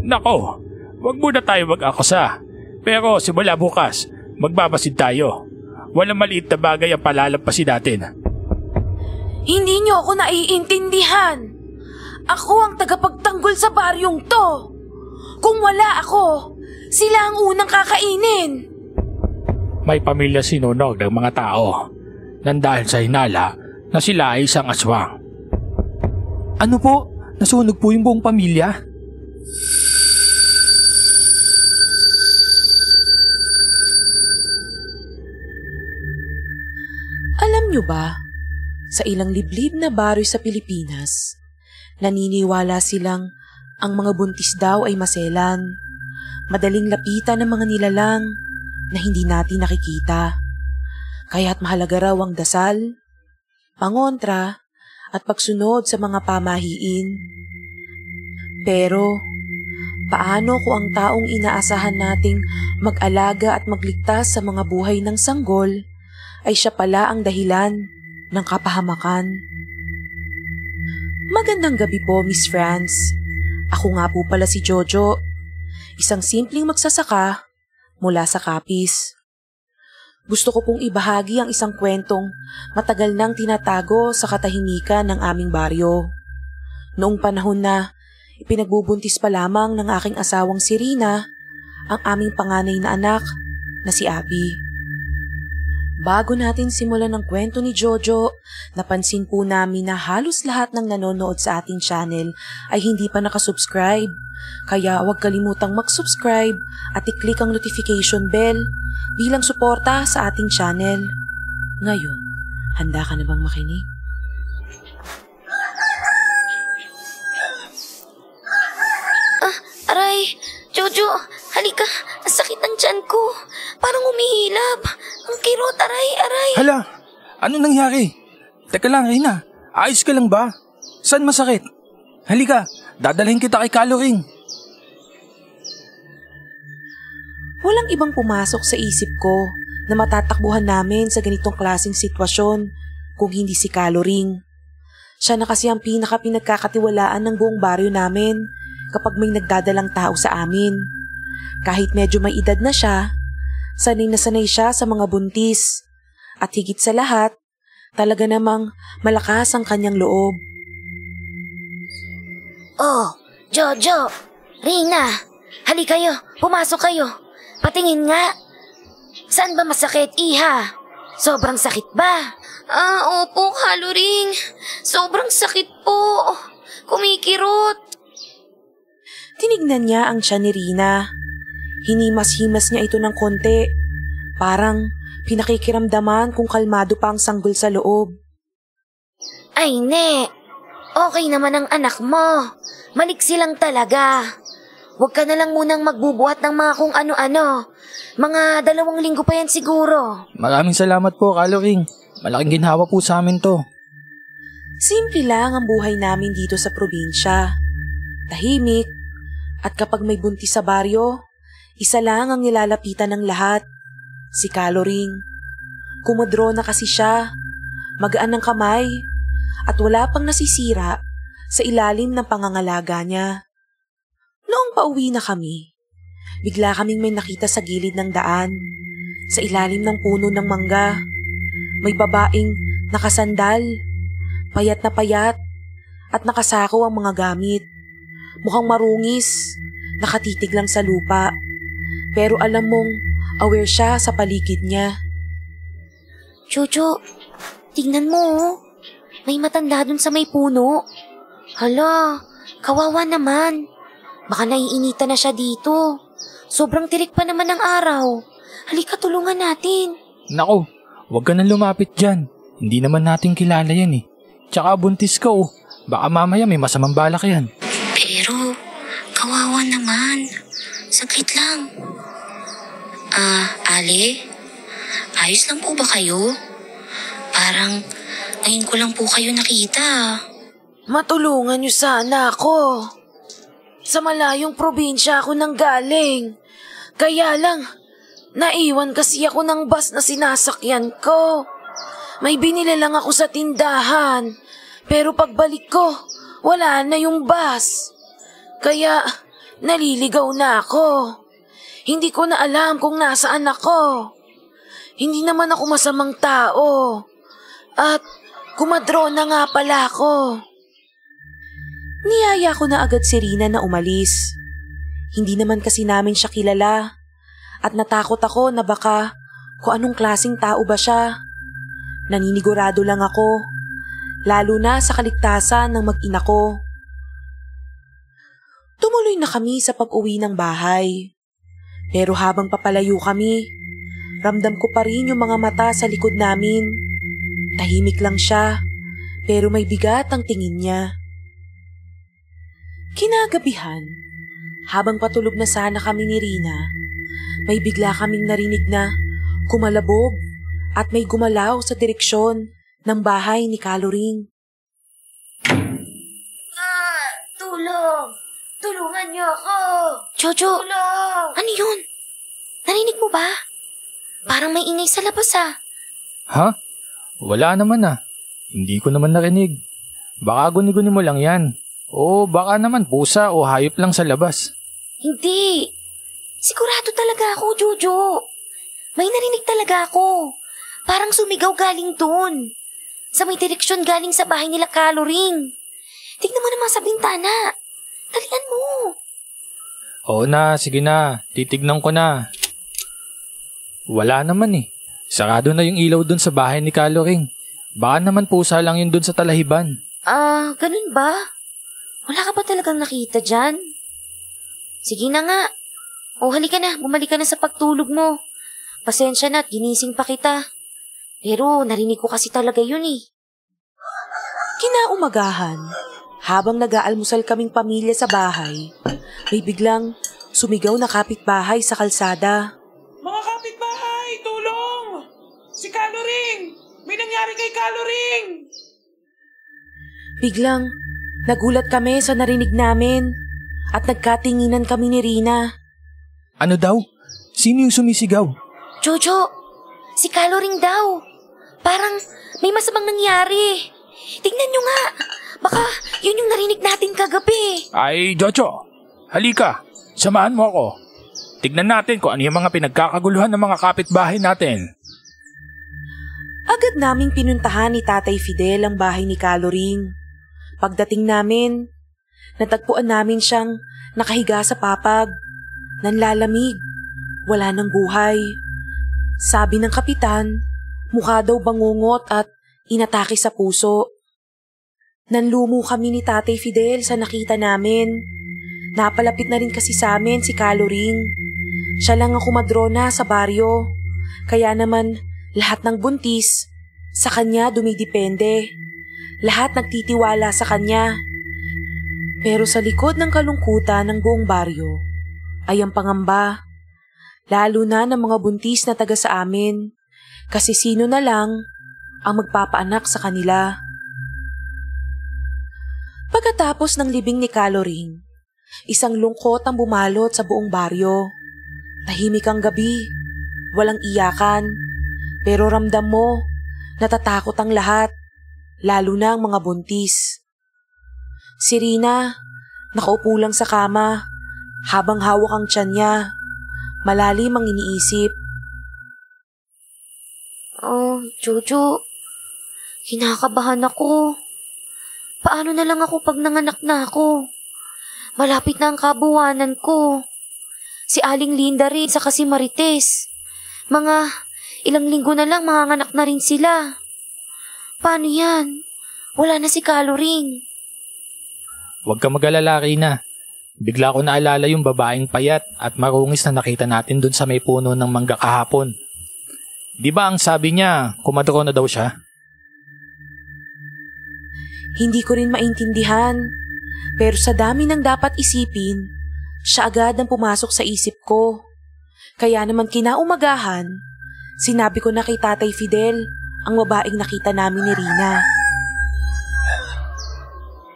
Nako, wag muna tayo mag-akusa. Pero simula bukas, magbabasid tayo. Walang maliit na bagay ang palalampasin natin. Hindi niyo ako naiintindihan. Ako ang tagapagtanggol sa baryong to. Kung wala ako, sila ang unang kakainin. May pamilya sinunog ng mga tao nang dahil sa hinala na sila ay isang aswang. Ano po? Nasunog po yung buong pamilya? Alam nyo ba, sa ilang liblib na baryo sa Pilipinas, naniniwala silang ang mga buntis daw ay maselan, madaling lapitan ng mga nilalang na hindi natin nakikita. Kaya't mahalaga raw ang dasal, pangontra at pagsunod sa mga pamahiin. Pero, paano kung ang taong inaasahan nating mag-alaga at magligtas sa mga buhay ng sanggol ay siya pala ang dahilan ng kapahamakan? Magandang gabi po, Miss France. Ako nga po pala si Jojo, isang simpleng magsasaka mula sa Capiz. Gusto ko pong ibahagi ang isang kwentong matagal nang tinatago sa katahimikan ng aming baryo. Noong panahon na ipinagbubuntis pa lamang ng aking asawang si Rina ang aming panganay na anak na si Abby. Bago natin simulan ang kwento ni Jojo, napansin po namin na halos lahat ng nanonood sa ating channel ay hindi pa nakasubscribe. Kaya huwag kalimutang mag-subscribe at i-click ang notification bell bilang suporta sa ating channel. Ngayon, handa ka na bang makinig? Aray! Jojo, halika! Ang sakit ng tiyan ko. Parang umihilab. Ang kirot, aray! Hala! Ano nangyari? Teka lang, Rina. Ayos ka lang ba? Saan masakit? Halika, dadalhin kita kay Caloring. Walang ibang pumasok sa isip ko na matatakbuhan namin sa ganitong klaseng sitwasyon kung hindi si Caloring. Siya na kasi ang pinagkakatiwalaan ng buong baryo namin kapag may nagdadalang tao sa amin. Kahit medyo may edad na siya, sanay na sanay siya sa mga buntis. At higit sa lahat, talaga namang malakas ang kanyang loob. Oh, Jojo! Rina! Hali kayo! Pumasok kayo! Patingin nga! Saan ba masakit, iha? Sobrang sakit ba? Opo, Caloring. Sobrang sakit po. Kumikirot. Tinignan niya ang tiyan ni Rina. Hinimas-himas niya ito ng konti. Parang pinakikiramdaman kung kalmado pa ang sanggol sa loob. Ay, ne. Okay naman ang anak mo. Maliksi lang talaga. Huwag ka na lang munang magbubuhat ng mga kung ano-ano. Mga 2 linggo pa yan siguro. Maraming salamat po, Caloring. Malaking ginhawa po sa amin to. Simple lang ang buhay namin dito sa probinsya. Tahimik. At kapag may buntis sa baryo, isa lang ang nilalapitan ng lahat. Si Caloring. Kumodro na kasi siya. Magaan ng kamay. At wala pang nasisira sa ilalim ng pangangalaga niya. Noong pauwi na kami, bigla kaming may nakita sa gilid ng daan. Sa ilalim ng puno ng mangga, may babaeng nakasandal, payat na payat, at nakasako ang mga gamit. Mukhang marungis, nakatitig lang sa lupa. Pero alam mong aware siya sa paligid niya. Jojo, tingnan mo oh. May matanda dun sa may puno. Hala, kawawa naman. Baka naiinitan na siya dito. Sobrang tirik pa naman ng araw. Halika, tulungan natin. Nako, huwag ka nang lumapit dyan. Hindi naman natin kilala yan eh. Tsaka buntis ka oh. Baka mamaya may masamang balak yan. Pero, kawawa naman. Saglit lang. Ale? Ayos lang po ba kayo? Parang ngayon ko lang po kayo nakita. Matulungan niyo sana ako. Sa malayong probinsya ako nang galing. Kaya lang, naiwan kasi ako ng bus na sinasakyan ko. May binili lang ako sa tindahan. Pero pagbalik ko, wala na yung bus. Kaya, Naliligaw na ako. Hindi ko na alam kung nasaan ako. Hindi naman ako masamang tao. At kumadrona nga pala ako. Niyaya ko na agad si Rina na umalis. Hindi naman kasi namin siya kilala. At natakot ako na baka kung anong klaseng tao ba siya. Naninigurado lang ako. Lalo na sa kaligtasan ng mag-ina ko. Tumuloy na kami sa pag-uwi ng bahay. Pero habang papalayo kami, ramdam ko pa rin yung mga mata sa likod namin. Tahimik lang siya, pero may bigat ang tingin niya. Kinagabihan, habang patulog na sana kami ni Rina, may bigla kaming narinig na kumalabog at may gumalaw sa direksyon ng bahay ni Caloring. Tulong! Tulungan niyo ako! Jojo! Tulong! Ano yun? Narinig mo ba? Parang may ingay sa labas Ha? Wala naman Hindi ko naman narinig. Baka guni-guni mo lang yan. O baka naman pusa o hayop lang sa labas. Hindi. Sigurado talaga ako, Jojo. May narinig talaga ako. Parang sumigaw galing dun. Sa may direksyon galing sa bahay nila Caloring. Tignan mo naman sa bintana. Dalian mo. Oo na, sige na. Titignan ko na. Wala naman Sarado na yung ilaw dun sa bahay ni Caloring. Baka naman pusa lang yun dun sa talahiban. Ganun ba? Wala ka ba talagang nakita dyan? Sige na nga. O halika na, bumalik ka na sa pagtulog mo. Pasensya na at ginising pa kita. Pero narinig ko kasi talaga yun Kinaumagahan, habang nag-aalmusal kaming pamilya sa bahay, may biglang sumigaw na kapitbahay sa kalsada. Mga kapitbahay, tulong! Si Caloring! May nangyari kay Caloring! Biglang nagulat kami sa narinig namin at nagkatinginan kami ni Rina. Ano daw? Sino yung sumisigaw? Jojo, si Caloring daw. Parang may masamang nangyari. Tingnan nyo nga. Baka yun yung narinig natin kagabi. Ay, Jojo, halika. Samahan mo ako. Tignan natin kung ano yung mga pinagkakaguluhan ng mga kapitbahay natin. Agad naming pinuntahan ni Tatay Fidel ang bahay ni Caloring. Pagdating namin, natagpuan namin siyang nakahiga sa papag, nanlalamig, wala ng buhay. Sabi ng kapitan, mukha daw bangungot at inatake sa puso. Nanlumo kami ni Tatay Fidel sa nakita namin. Napalapit na rin kasi sa amin si Caloring. Siya lang ang kumadrona sa baryo. Kaya naman lahat ng buntis sa kanya dumidepende. Lahat nagtitiwala sa kanya. Pero sa likod ng kalungkutan ng buong baryo ay ang pangamba. Lalo na ng mga buntis na taga sa amin. Kasi sino na lang ang magpapaanak sa kanila. Pagkatapos ng libing ni Caloring, isang lungkot ang bumalot sa buong baryo. Tahimik ang gabi, walang iyakan, pero ramdam mo, natatakot ang lahat, lalo na ang mga buntis. Si Rina, nakaupo lang sa kama, habang hawak ang tiyan niya, malalim ang iniisip. Jojo, kinakabahan ako. Paano na lang ako pag nanganak na ako? Malapit na ang kabuwanan ko. Si Aling Linda rin, saka si Marites. Mga ilang linggo na lang manganganak na rin sila. Paano yan? Wala na si Caloring. Huwag ka mag-alala, Rina. Bigla ko naalala yung babaeng payat at marungis na nakita natin dun sa may puno ng mangga kahapon. Di ba ang sabi niya, kumadro na daw siya? Hindi ko rin maintindihan, pero sa dami ng dapat isipin, siya agad ang pumasok sa isip ko. Kaya naman kinaumagahan, sinabi ko na kay Tatay Fidel ang babaeng nakita namin ni Rina.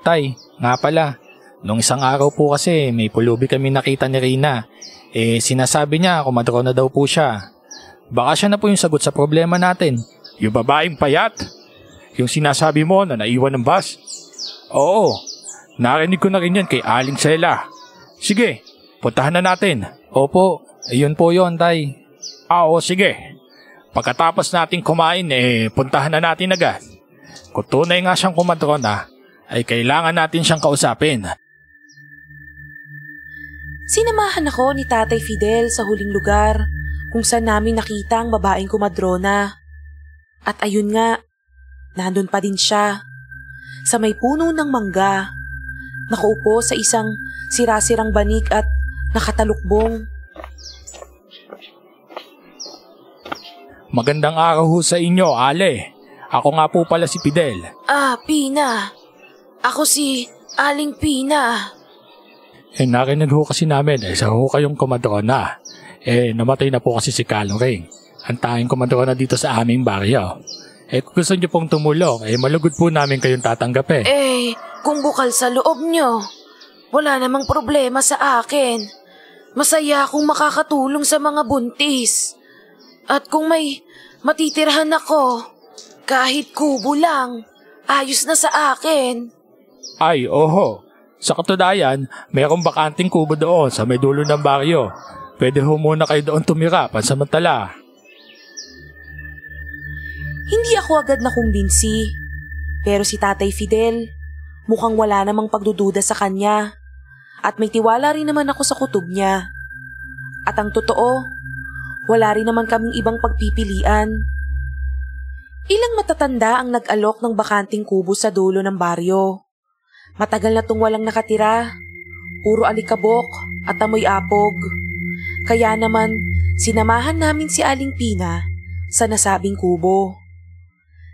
Tay, nga pala, nung isang araw po kasi may pulubi kami nakita ni Rina. Sinasabi niya kumadro na daw po siya. Baka siya na po yung sagot sa problema natin. Yung babaeng payat? Yung sinasabi mo na naiwan ng bus? Oo, narinig ko na rin yan kay Aling Sela. Sige, Puntahan na natin. Opo, ayun po yon, Tay. Oo, sige. Pagkatapos natin kumain, puntahan na natin agad. Kung tunay nga siyang kumadrona, ay kailangan natin siyang kausapin. Sinamahan ako ni Tatay Fidel sa huling lugar kung saan namin nakita ang babaeng kumadrona. At ayun nga, nandun pa din siya. Sa may puno ng mangga, nakaupo sa isang sirasirang banig at nakatalukbong. Magandang araw ho sa inyo, Ale. Ako nga po pala si Fidel. Pina. Ako si Aling Pina. Narinig ho kasi namin, isa ho kayong kumadrona. Namatay na po kasi si Caloring. Ang tanging kumadrona dito sa aming baryo. Kung gusto niyo pong tumulong, malugod po namin kayong tatanggapin. Kung bukal sa loob nyo, wala namang problema sa akin. Masaya akong makakatulong sa mga buntis. At kung may matitirahan ako, kahit kubo lang, ayos na sa akin. Ay, oho. Sa katunayan, mayroong bakanting kubo doon sa may dulo ng baryo. Pwede ho muna kayo doon tumira pansamantala. Hindi ako agad nakumbinsi. Pero si Tatay Fidel, mukhang wala namang pagdududa sa kanya. At may tiwala rin naman ako sa kutob niya. At ang totoo, wala rin naman kaming ibang pagpipilian. Ilang matatanda ang nag-alok ng bakanting kubo sa dulo ng baryo. Matagal na tong walang nakatira. Puro alikabok at amoy apog. Kaya naman, sinamahan namin si Aling Pina sa nasabing kubo.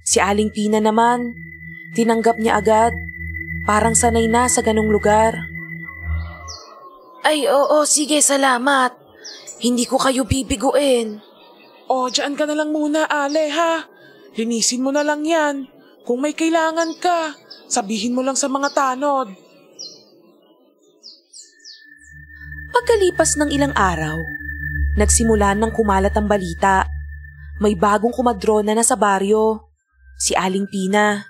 Si Aling Pina naman, tinanggap niya agad. Parang sanay na sa ganong lugar. Ay, oo, sige, salamat. Hindi ko kayo bibiguin. Diyan ka na lang muna, Ale, ha? Linisin mo na lang yan. Kung may kailangan ka, sabihin mo lang sa mga tanod. Pagkalipas ng ilang araw, nagsimula ng kumalat ang balita. May bagong kumadrona na sa baryo, si Aling Pina.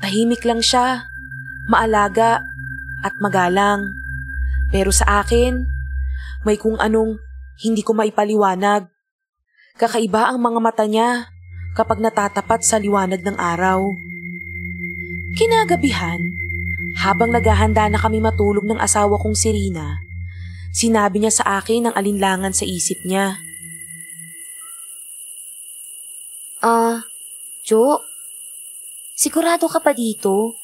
Tahimik lang siya, maalaga at magalang. Pero sa akin, may kung anong hindi ko maipaliwanag. Kakaiba ang mga mata niya kapag natatapat sa liwanag ng araw. Kinagabihan, habang naghahanda na kami matulog ng asawa kong si Rina, sinabi niya sa akin ang alinlangan sa isip niya. Jo, sigurado ka pa dito?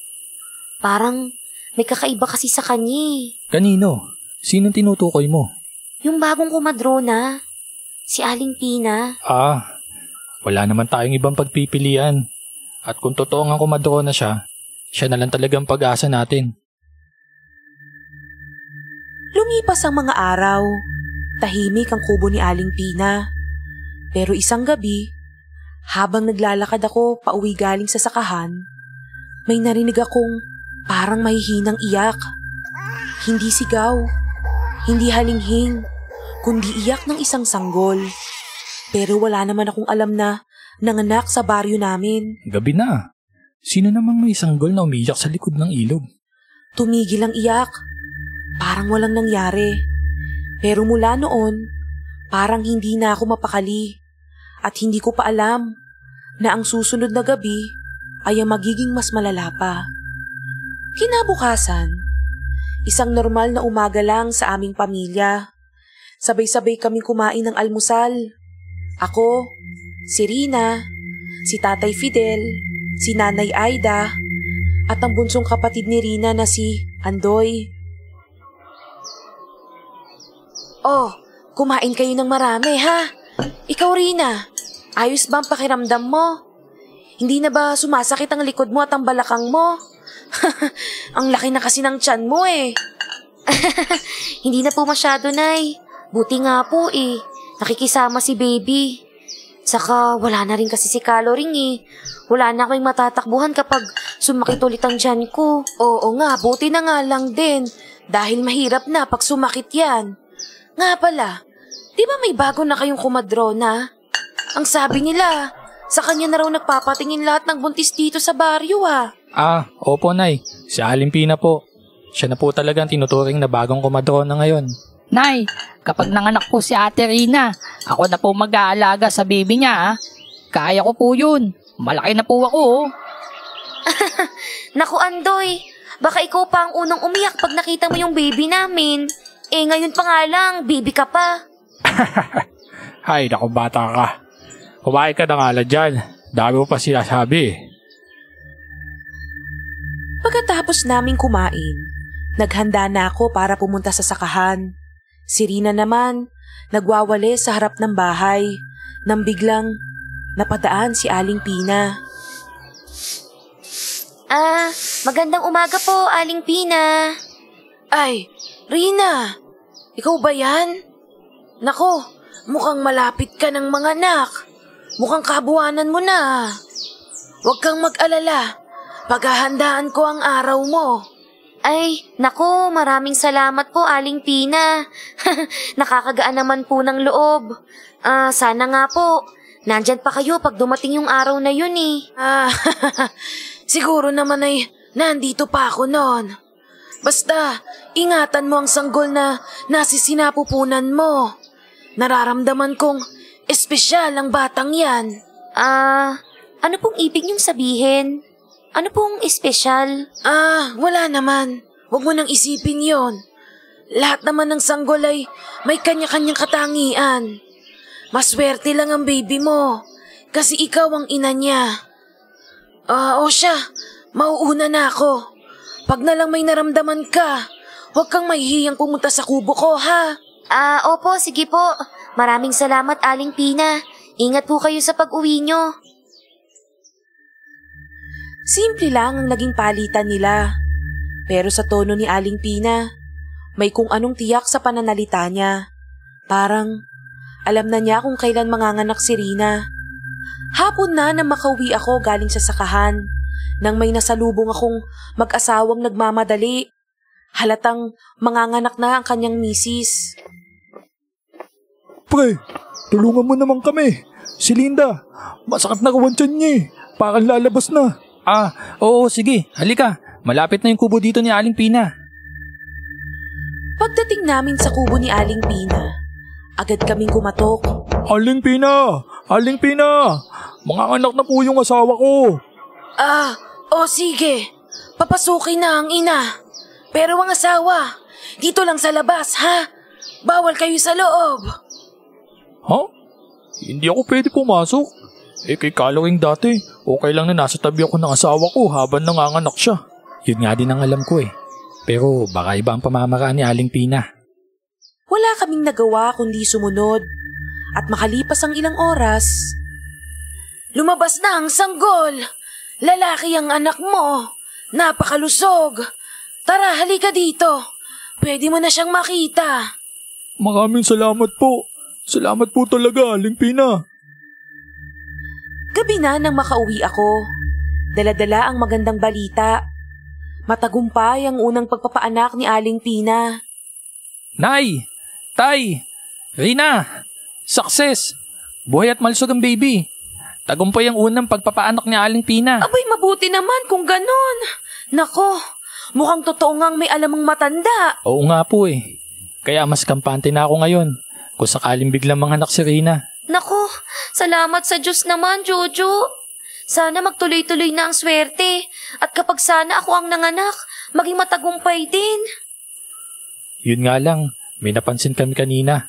Parang may kakaiba kasi sa kanya. Kanino? Sinong tinutukoy mo? Yung bagong kumadrona, si Aling Pina. Wala naman tayong ibang pagpipilian. At kung totoo nga kumadrona siya, siya na lang talagang pag-asa natin. Lumipas ang mga araw, tahimik ang kubo ni Aling Pina. Pero isang gabi, habang naglalakad ako pauwi galing sa sakahan, may narinig akong parang mahihinang iyak. Hindi sigaw, hindi halinghing, kundi iyak ng isang sanggol. Pero wala naman akong alam na nanganak sa baryo namin. Gabi na. Sino namang may sanggol na umiyak sa likod ng ilog? Tumigil ang iyak. Parang walang nangyari. Pero mula noon, parang hindi na ako mapakali. At hindi ko pa alam na ang susunod na gabi ay ang magiging mas malala pa. Kinabukasan, isang normal na umaga lang sa aming pamilya. Sabay-sabay kaming kumain ng almusal. Ako, si Rina, si Tatay Fidel, si Nanay Aida, at ang bunsong kapatid ni Rina na si Andoy. Kumain kayo ng marami, ha? Ikaw, Rina, ayos ba ang pakiramdam mo? Hindi na ba sumasakit ang likod mo at ang balakang mo? Ang laki na kasi ng tiyan mo eh. Hindi na po masyado, Nay. Buti nga po eh. Nakikisama si baby. Saka wala na rin kasi si Caloring eh. Wala na kaming matatakbuhan kapag sumakit ulit ang tiyan ko. Oo nga, buti na nga lang din. Dahil mahirap na pag sumakit yan. Nga pala, di ba may bago na kayong kumadrona? Ang sabi nila, sa kanya na raw nagpapatingin lahat ng buntis dito sa baryo ah. Opo, Nay. Si Aling Pina po. Siya na po talagang tinuturing na bagong kumadrona ngayon. Nay, kapag nanganak po si Ate Rina, ako na po mag-aalaga sa baby niya. Kaya ko po yun. Malaki na po ako. Naku, Andoy, baka ikaw pa ang unang umiyak pag nakita mo yung baby namin. Ngayon pa nga lang, baby ka pa. Ay, naku bata ka. Kumain ka na nga lang dyan. Dami mo pa sinasabi. Pagkatapos naming kumain, naghanda na ako para pumunta sa sakahan. Si Rina naman, nagwawali sa harap ng bahay nang biglang napadaan si Aling Pina. Magandang umaga po, Aling Pina. Ay, Rina, ikaw ba yan? Nako, mukhang malapit ka ng mga anak. Mukhang kabuanan mo na. Huwag kang mag-alala. Paghahandaan ko ang araw mo. Ay, naku, maraming salamat po, Aling Pina. Nakakagaan naman po ng loob. Sana nga po, nandyan pa kayo pag dumating yung araw na yun eh. Siguro naman ay nandito pa ako noon. Basta, ingatan mo ang sanggol na nasa sinapupunan mo. Nararamdaman kong espesyal ang batang yan. Ano pong ibig niyong sabihin? Ano pong espesyal? Wala naman. Huwag mo nang isipin yon. Lahat naman ng sanggol ay may kanya-kanyang katangian. Maswerte lang ang baby mo kasi ikaw ang ina niya. O siya, mauuna na ako. Pag na lang may naramdaman ka, huwag kang mahihiyang pumunta sa kubo ko, ha? Opo, sige po. Maraming salamat, Aling Pina. Ingat po kayo sa pag-uwi nyo. Simple lang ang naging palitan nila. Pero sa tono ni Aling Pina, may kung anong tiyak sa pananalita niya. Parang alam na niya kung kailan manganganak si Rina. Hapon na nang makauwi ako galing sa sakahan nang may nasalubong akong mag-asawang nagmamadali. Halatang manganganak na ang kanyang misis. Pre, tulungan mo naman kami. Si Linda, masakit na kawan tiyan niya eh. Parang lalabas na. Oo, sige. Halika. Malapit na yung kubo dito ni Aling Pina. Pagdating namin sa kubo ni Aling Pina, agad kaming kumatok. Aling Pina! Aling Pina! Manganganak na po yung asawa ko. Sige. Papasukin na ang ina. Pero ang asawa, dito lang sa labas, ha? Bawal kayo sa loob. Ha? Hindi ako pwede pumasok. Kay Kaloing dati, okay lang na nasa tabi ako ng asawa ko habang nanganganak siya. Yun nga din ang alam ko eh. Pero baka iba ang pamamaraan ni Aling Pina. Wala kaming nagawa kundi sumunod. At makalipas ang ilang oras, lumabas na ang sanggol. Lalaki ang anak mo. Napakalusog. Tara, halika dito. Pwede mo na siyang makita. Maraming salamat po. Salamat po talaga, Aling Pina. gabi na nang makauwi ako. Dala-dala ang magandang balita. Matagumpay ang unang pagpapaanak ni Aling Pina. Nay! Tay! Rina! Success! Buhay at malusog ang baby. Tagumpay ang unang pagpapaanak ni Aling Pina. Abay, mabuti naman kung ganon. Nako, mukhang totoo ngang may alamang matanda. Oo nga po eh. Kaya mas kampante na ako ngayon kung sakaling biglang manganak si Rina. Naku, salamat sa Diyos naman, Jojo. Sana magtuloy-tuloy na ang swerte. At kapag sana ako ang nanganak, maging matagumpay din. Yun nga lang, may napansin kami kanina.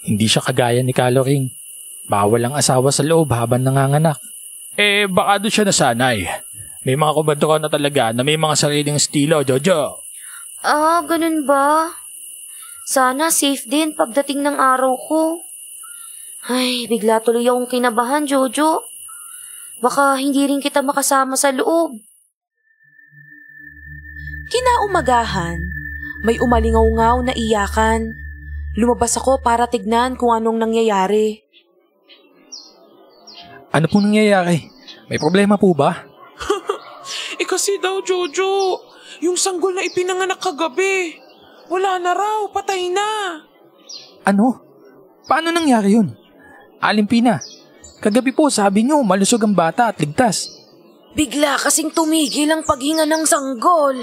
Hindi siya kagaya ni Kaloring. Bawal ang asawa sa loob habang nanganganak. Baka doon siya nasanay. May mga kumadro na talaga na may mga sariling estilo, Jojo. Ganun ba? Sana safe din pagdating ng araw ko. Ay, bigla tuloy akong kinabahan, Jojo. Baka hindi rin kita makasama sa loob. Kinaumagahan, may umalingaw-ngaw na iyakan. Lumabas ako para tignan kung anong nangyayari. Ano pong nangyayari? May problema po ba? Kasi daw, Jojo, yung sanggol na ipinanganak kagabi. Wala na raw, patay na. Ano? Paano nangyari yun? Aling Pina, kagabi po sabi niyo malusog ang bata at ligtas. Bigla kasing tumigil ang paghinga ng sanggol.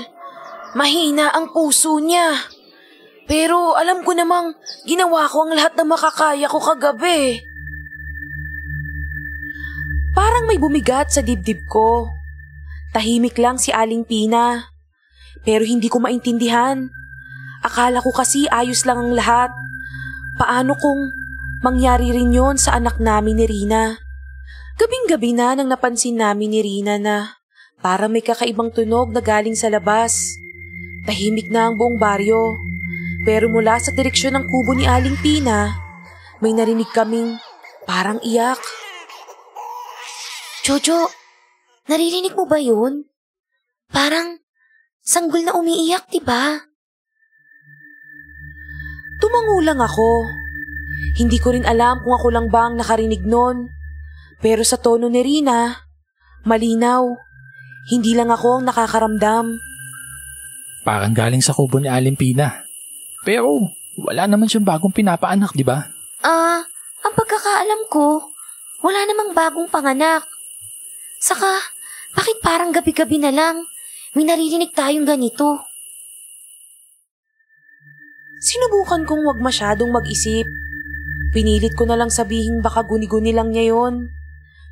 Mahina ang puso niya. Pero alam ko namang ginawa ko ang lahat na makakaya ko kagabi. Parang may bumigat sa dibdib ko. Tahimik lang si Aling Pina. Pero hindi ko maintindihan. Akala ko kasi ayos lang ang lahat. Paano kung mangyari rin yon sa anak namin ni Rina? Gabing-gabi na nang napansin namin ni Rina na para may kakaibang tunog na galing sa labas. Tahimik na ang buong baryo. Pero mula sa direksyon ng kubo ni Aling Pina, may narinig kaming parang iyak. Jojo, naririnig mo ba yun? Parang sanggol na umiiyak, diba? Tumango lang ako. Hindi ko rin alam kung ako lang ba ang nakarinig nun. Pero sa tono ni Rina, malinaw. Hindi lang ako ang nakakaramdam. Parang galing sa kubo ni Aling Pina. Pero wala naman siyang bagong pinapaanak, di ba? Ang pagkakaalam ko, wala namang bagong panganak. Saka, bakit parang gabi-gabi na lang may naririnig tayong ganito? Sinubukan kong wag masyadong mag-isip. Pinilit ko na lang sabihin baka guni-guni lang niya yon.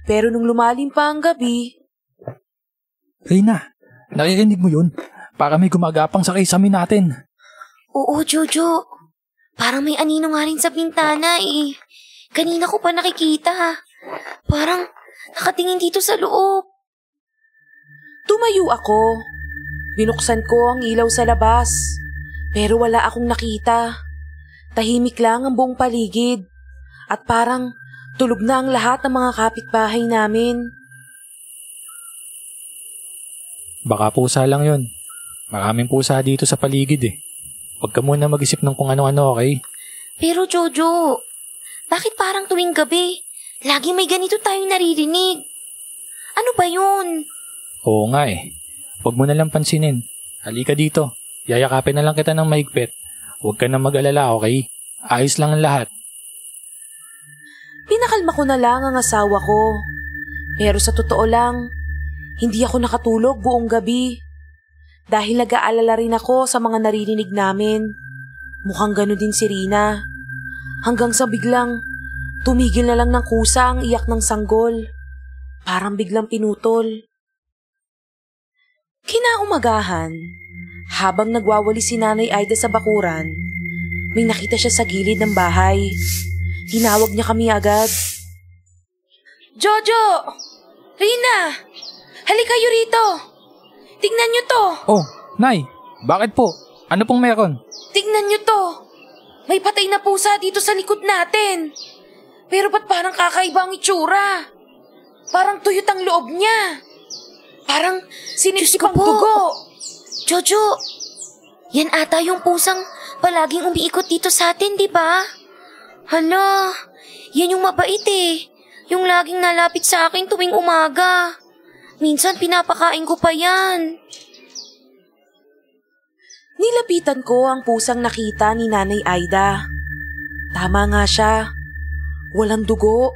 Pero nung lumalim pa ang gabi... Rina, naririnig mo yun? Para may gumagapang sa kisame natin. Oo, Jojo. Parang may anino nga rin sa bintana eh. Kanina ko pa nakikita. Parang nakatingin dito sa loob. Tumayo ako. Binuksan ko ang ilaw sa labas. Pero wala akong nakita. Tahimik lang ang buong paligid. At parang tulog na ang lahat ng mga kapitbahay namin. Baka pusa lang yun. Maraming pusa dito sa paligid eh. Huwag ka muna mag-isip ng kung ano-ano, okay? Pero Jojo, bakit parang tuwing gabi, lagi may ganito tayong naririnig? Ano ba yun? Oo nga eh. Huwag mo na lang pansinin. Halika dito. Yayakapin na lang kita ng mahigpit. Huwag ka na mag-alala, okay? Ayos lang ang lahat. Pinakalma ko na lang ang asawa ko. Pero sa totoo lang, hindi ako nakatulog buong gabi. Dahil nag-aalala rin ako sa mga naririnig namin. Mukhang gano'n din si Rina. Hanggang sa biglang, tumigil na lang ng kusa ang iyak ng sanggol. Parang biglang pinutol. Kinaumagahan, habang nagwawali si Nanay Aida sa bakuran, may nakita siya sa gilid ng bahay. Tinawag niya kami agad. Jojo! Rina! Halika kayo rito! Tingnan niyo to! Oh, Nay! Bakit po? Ano pong meron? Tingnan niyo to! May patay na pusa dito sa likod natin. Pero ba't parang kakaiba ang itsura? Parang tuyot ang loob niya. Parang sinipsip ang dugo. Jojo, yan ata yung pusang palaging umiikot dito sa atin, di ba? Hala, yan yung mabait eh. Yung laging nalapit sa akin tuwing umaga. Minsan pinapakain ko pa yan. Nilapitan ko ang pusang nakita ni Nanay Aida. Tama nga siya. Walang dugo.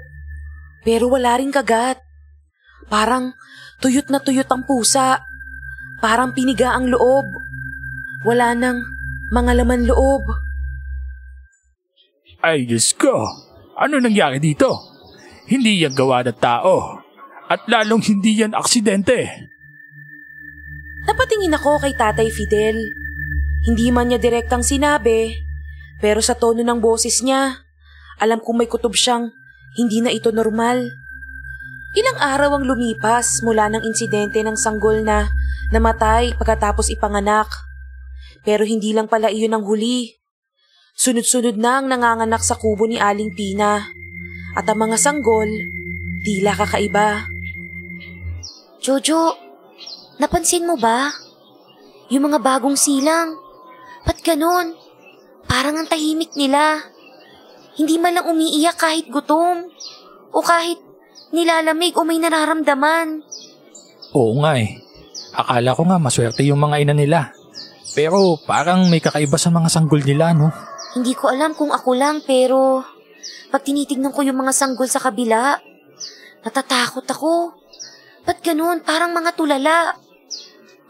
Pero wala ring kagat. Parang tuyot na tuyot ang pusa. Parang piniga ang loob. Wala nang mga laman loob. Ay, Diyos ko. Ano nangyari dito? Hindi yan gawa ng tao. At lalong hindi yan aksidente. Napatingin ako kay Tatay Fidel. Hindi man niya direktang sinabi, pero sa tono ng boses niya, alam kong may kutob siyang hindi na ito normal. Ilang araw ang lumipas mula ng insidente ng sanggol na namatay pagkatapos ipanganak. Pero hindi lang pala iyon ang huli. Sunod-sunod na ang nanganganak sa kubo ni Aling Pina. At ang mga sanggol, tila kakaiba. Jojo, napansin mo ba? Yung mga bagong silang, ba't ganun? Parang ang tahimik nila. Hindi man lang umiiyak kahit gutom. O kahit nilalamig o may nararamdaman. Oo nga eh. Akala ko nga maswerte yung mga ina nila. Pero parang may kakaiba sa mga sanggol nila, no? Hindi ko alam kung ako lang pero pag tinitignan ko yung mga sanggol sa kabila, natatakot ako. Ba't ganun? Parang mga tulala.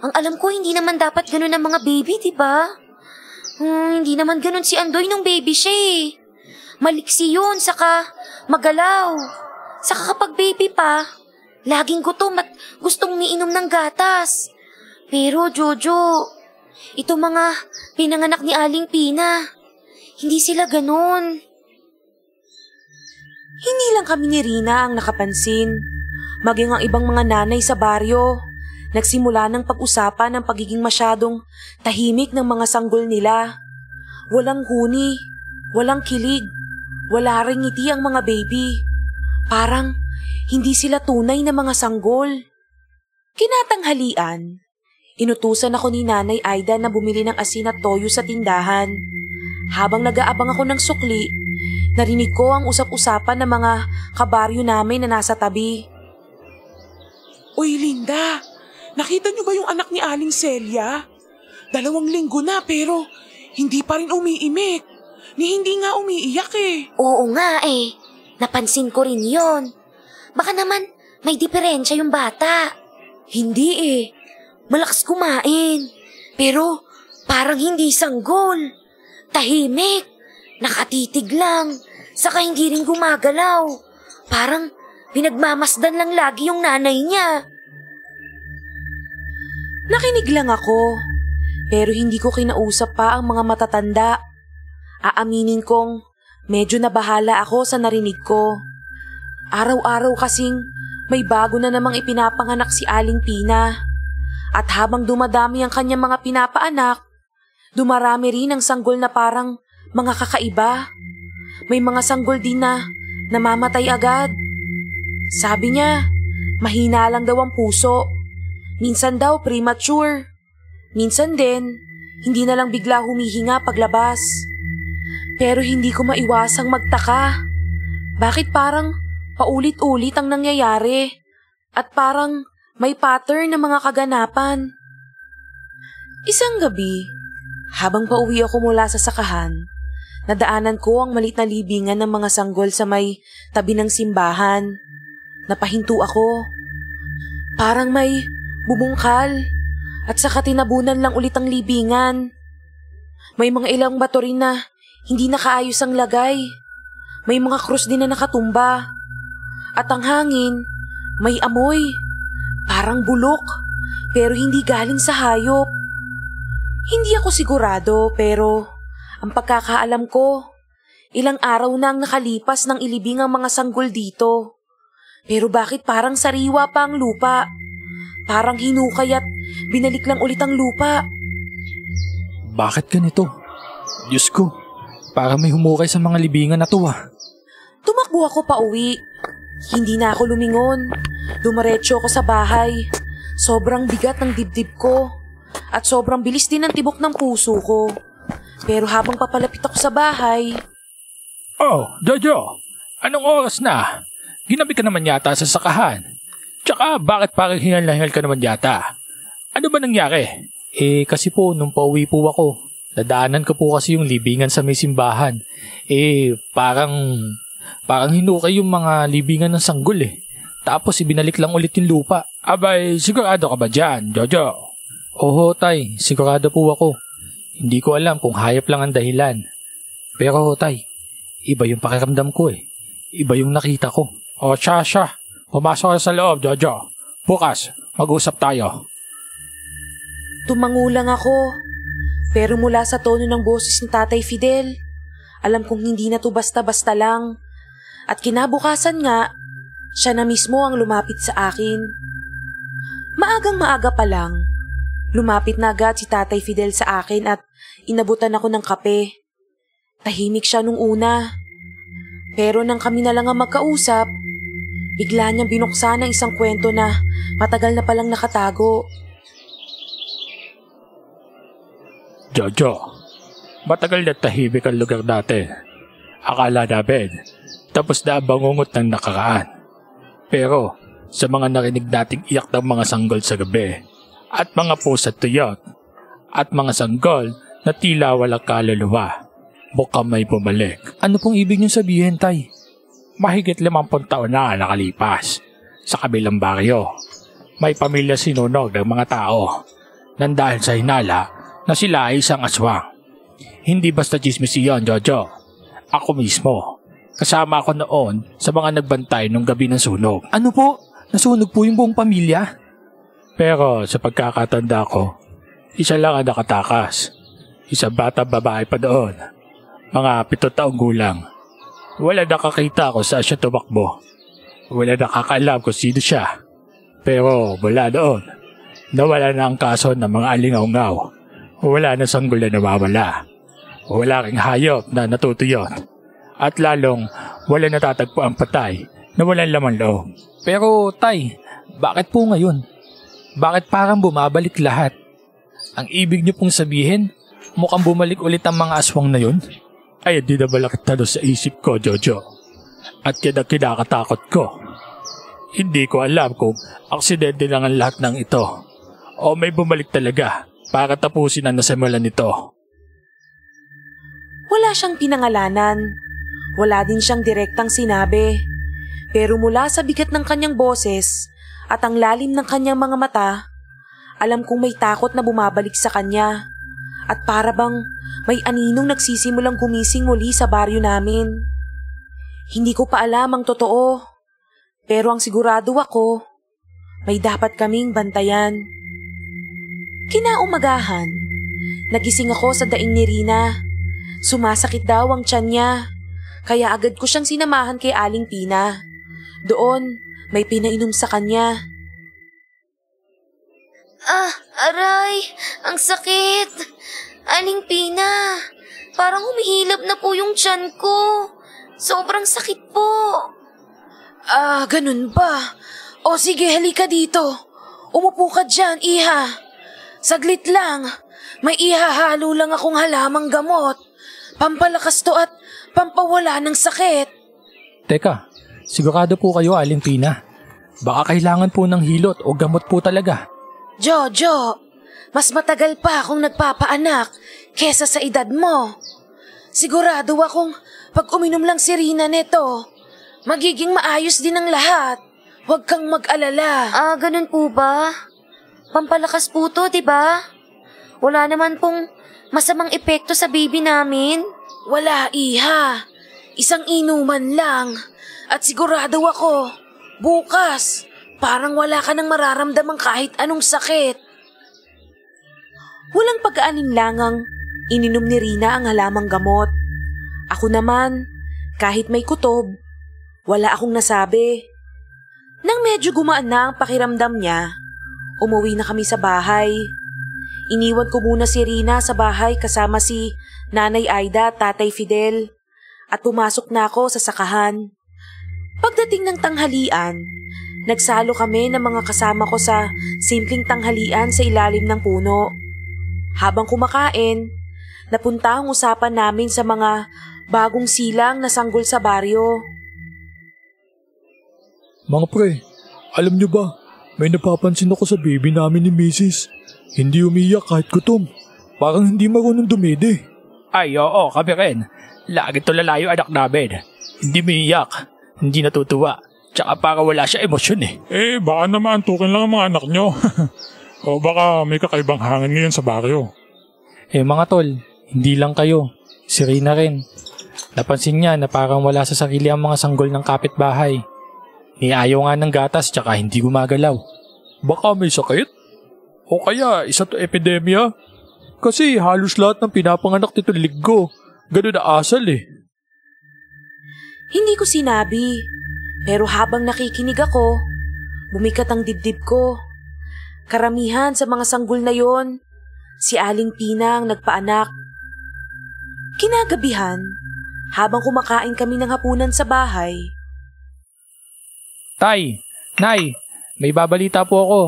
Ang alam ko, hindi naman dapat ganun ang mga baby, diba? Hindi naman ganun si Andoy nung baby siya eh. Maliksi yun, saka magalaw. Saka kapag baby pa, laging gutom at gustong umiinom ng gatas. Pero Jojo, ito mga pinanganak ni Aling Pina, hindi sila ganun. Hindi lang kami ni Rina ang nakapansin. Maging ang ibang mga nanay sa baryo. Nagsimula ng pag-usapan ng pagiging masyadong tahimik ng mga sanggol nila. Walang huni, walang kilig, wala ring ngiti ang mga baby. Parang hindi sila tunay na mga sanggol. Kinatanghalian, inutusan ako ni Nanay Aida na bumili ng asin at toyo sa tindahan. Habang nag-aabang ako ng sukli, narinig ko ang usap-usapan ng mga kabaryo namin na nasa tabi. Uy, Linda, nakita niyo ba yung anak ni Aling Celia? 2 linggo na pero hindi pa rin umiimik. Ni hindi nga umiiyak eh. Oo nga eh, napansin ko rin yon. Baka naman may diferensya yung bata. Hindi eh, malakas kumain. Pero parang hindi sanggol. Tahimik, nakatitig lang, saka hindi rin gumagalaw. Parang pinagmamasdan lang lagi yung nanay niya. Nakinig lang ako, pero hindi ko kinausap pa ang mga matatanda. Aaminin kong medyo nabahala ako sa narinig ko. Araw-araw kasing may bago na namang ipinapanganak si Aling Pina. At habang dumadami ang kanyang mga pinapaanak, dumarami rin ang sanggol na parang mga kakaiba. May mga sanggol din na namamatay agad. Sabi niya, mahina lang daw ang puso. Minsan daw premature. Minsan din, hindi na lang bigla humihinga paglabas. Pero hindi ko maiwasang magtaka. Bakit parang paulit-ulit ang nangyayari? At parang may pattern ng mga kaganapan. Isang gabi, habang pauwi ako mula sa sakahan, nadaanan ko ang maliit na libingan ng mga sanggol sa may tabi ng simbahan. Napahinto ako. Parang may bubungkal at saka tinabunan lang ulit ang libingan. May mga ilang bato rin na hindi nakaayos ang lagay. May mga krus din na nakatumba. At ang hangin, may amoy. Parang bulok, pero hindi galing sa hayop. Hindi ako sigurado pero ang pagkakaalam ko, ilang araw na ang nakalipas ng ilibing ang mga sanggol dito. Pero bakit parang sariwa pa ang lupa? Parang hinukay at binalik lang ulit ang lupa. Bakit ganito? Diyos ko, parang may humukay sa mga libingan na to ah. Tumakbo ako pa uwi. Hindi na ako lumingon. Dumiretso ako sa bahay. Sobrang bigat ng dibdib ko. At sobrang bilis din ng tibok ng puso ko. Pero habang papalapit ako sa bahay... Oh, Jojo, anong oras na? Ginabi ka naman yata sa sakahan. Tsaka bakit parang hingal na hingal ka naman yata? Ano ba nangyari? Kasi po nung pauwi po ako, nadaanan ko po kasi yung libingan sa may simbahan. Parang hinukay yung mga libingan ng sanggol eh. Tapos ibinalik lang ulit yung lupa. Abay, sigurado ka ba dyan, Jojo? Oo tay, sigurado po ako. Hindi ko alam kung hayop lang ang dahilan. Pero tay, iba yung pakiramdam ko eh. Iba yung nakita ko. O siya, pumasok ka sa loob, Jojo. Bukas, mag-usap tayo. Tumangulang ako. Pero mula sa tono ng boses ni Tatay Fidel, alam kong hindi na to basta-basta lang. At kinabukasan nga, siya na mismo ang lumapit sa akin. Maagang maaga pa lang, lumapit na agad si Tatay Fidel sa akin at inabutan ako ng kape. Tahimik siya nung una. Pero nang kami na lang ang magkausap, bigla niyang binuksan ang isang kwento na matagal na palang nakatago. Jojo, matagal na tahimik ang lugar natin. Akala namin, tapos na ang bangungot ng nakaraan. Pero sa mga narinig nating iyak ng mga sanggol sa gabi, at mga pusa tuyot, at mga sanggol na tila walang kaluluwa, mukhang may bumalik. Ano pong ibig niyong sabihin, tay? Mahigit 50 taon na nakalipas. Sa kabilang baryo, may pamilya sinunog ng mga tao nang dahil sa hinala na sila ay isang aswang. Hindi basta chismis iyon, Jojo. Ako mismo. Kasama ako noon sa mga nagbantay nung gabi ng sunog. Ano po? Nasunog po yung buong pamilya? Pero sa pagkakatanda ko, isa lang ang nakatakas. Isang bata babae pa doon. Mga 7 taong gulang. Wala nakakita kung saan siya tumakbo. Wala nakakaalam kung sino siya. Pero mula doon, nawala na ang kaso ng mga alingaw-ngaw. Wala na sanggol na nawawala. Wala ring hayop na natutuyot. At lalong wala natatagpo ang patay na walang laman loob. Pero tay, bakit po ngayon? Bakit parang bumabalik lahat? Ang ibig niyo pong sabihin, mukhang bumalik ulit ang mga aswang na yun? Ay, hindi na balakit sa isip ko, Jojo. At yan ang kinakatakot ko. Hindi ko alam kung aksidente lang ang lahat ng ito o may bumalik talaga para tapusin ang nasimulan nito. Wala siyang pinangalanan. Wala din siyang direktang sinabi. Pero mula sa bigat ng kanyang boses at ang lalim ng kanyang mga mata, alam kong may takot na bumabalik sa kanya. At para bang may aninong nagsisimulang gumising muli sa baryo namin. Hindi ko pa alam ang totoo. Pero ang sigurado ako, may dapat kaming bantayan. Kinaumagahan, nagising ako sa daing ni Rina. Sumasakit daw ang tiyan niya, kaya agad ko siyang sinamahan kay Aling Pina. Doon, may pinainom sa kanya. Aray, ang sakit. Aling Pina, parang humihilab na po yung tiyan ko. Sobrang sakit po. Ganun ba? O sige, halika dito. Umupo ka dyan, iha. Saglit lang. May ihahalo lang akong halamang gamot. Pampalakas to at pampawala ng sakit. Teka, sigurado po kayo, Aling Pina. Baka kailangan po ng hilot o gamot po talaga. Jojo, mas matagal pa akong nagpapaanak kesa sa edad mo. Sigurado akong pag uminom lang si Rina nito, magiging maayos din ang lahat. Huwag kang mag-alala. Ganun po ba? Pampalakas po to, diba? Wala naman pong masamang epekto sa baby namin. Wala, iha. Isang inuman lang. At sigurado ako, bukas, parang wala ka nang mararamdamang kahit anong sakit. Walang pag-aalinlangang ininom ni Rina ang halamang gamot. Ako naman, kahit may kutob, wala akong nasabi. Nang medyo gumaan na ang pakiramdam niya, umuwi na kami sa bahay. Iniwan ko muna si Rina sa bahay kasama si Nanay Aida at Tatay Fidel at pumasok na ako sa sakahan. Pagdating ng tanghalian, nagsalo kami ng mga kasama ko sa simpleng tanghalian sa ilalim ng puno. Habang kumakain, napunta ang usapan namin sa mga bagong silang na sanggol sa baryo. Mga pre, alam nyo ba, may napapansin ako sa baby namin ni Mrs. Hindi umiyak kahit gutom. Parang hindi marunong dumede. Ay, oo, kami rin. Lagi tulala yung anak namin. Hindi umiyak, hindi natutuwa. Tsaka para wala siya emosyon eh. Baka naman tukin lang ang mga anak nyo. O baka may kakaibang hangin ngayon sa baryo. Mga tol, hindi lang kayo. Si Rina rin. Napansin niya na parang wala sa sarili ang mga sanggol ng kapitbahay. Niayaw nga ng gatas tsaka hindi gumagalaw. Baka may sakit? O kaya isa to epidemya? Kasi halos lahat ng pinapanganak nito liggo. Ganun na asal eh. Hindi ko sinabi, pero habang nakikinig ako, bumikat ang dibdib ko. Karamihan sa mga sanggol na yon, si Aling Pina ang nagpaanak. Kinagabihan, habang kumakain kami ng hapunan sa bahay. Tay, Nay, may babalita po ako.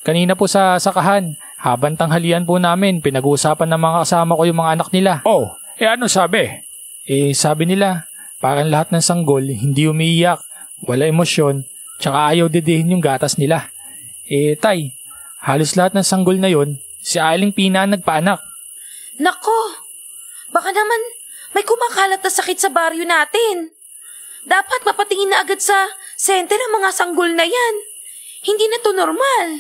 Kanina po sa sakahan, habang tanghalian po namin, pinag-uusapan ng mga kasama ko yung mga anak nila. Oh, ano sabi? Sabi nila, parang lahat ng sanggol hindi umiiyak, wala emosyon, tsaka ayaw didihin yung gatas nila. Tay, halos lahat ng sanggol na yon, si Aling Pina ang nagpaanak. Nako, baka naman may kumakalat na sakit sa baryo natin. Dapat mapatingin na agad sa senter ang mga sanggol na yan. Hindi na to normal.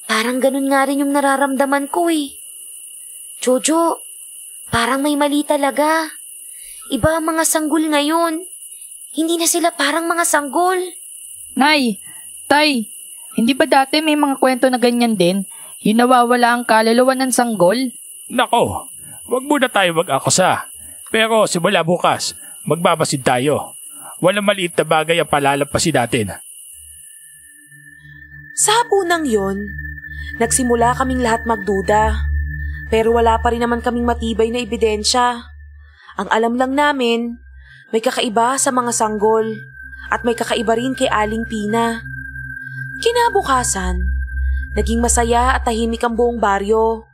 Parang ganun nga rin yung nararamdaman ko eh. Jojo, Parang may mali talaga. Iba ang mga sanggol ngayon. Hindi na sila parang mga sanggol. Nay, Tay, hindi ba dati may mga kwento na ganyan din? Yung nawawala ang kaluluwa ng sanggol? Nako, wag muna tayo mag-akusa. Pero simula bukas, magbabasid tayo. Walang maliit na bagay ang palalampasin natin. Sa hapunang yon, nagsimula kaming lahat magduda. Pero wala pa rin naman kaming matibay na ebidensya. Ang alam lang namin, may kakaiba sa mga sanggol at may kakaiba rin kay Aling Pina. Kinabukasan, naging masaya at tahimik ang buong baryo.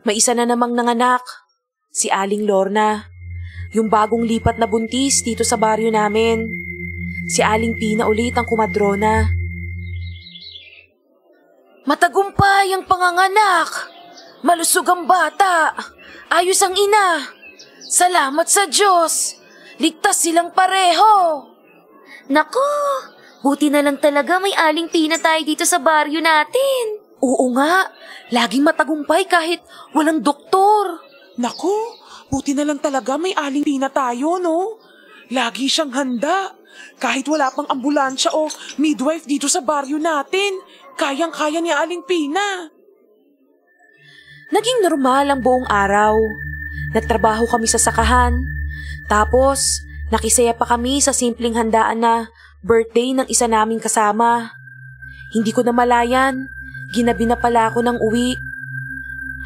May isa na namang nanganak, si Aling Lorna, yung bagong lipat na buntis dito sa baryo namin. Si Aling Pina ulit ang kumadrona. Matagumpay ang panganganak. Malusog ang bata. Ayos ang ina. Salamat sa Diyos. Ligtas silang pareho. Nako, buti na lang talaga may Aling Pina tayo dito sa baryo natin. Oo nga, laging matagumpay kahit walang doktor. Naku, buti na lang talaga may Aling Pina tayo, no? Lagi siyang handa. Kahit wala pang ambulansya o midwife dito sa baryo natin, kayang-kaya ni Aling Pina. Naging normal ang buong araw. Nagtrabaho kami sa sakahan. Tapos, nakisaya pa kami sa simpleng handaan na birthday ng isa naming kasama. Hindi ko namalayan, ginabi na pala ako ng uwi.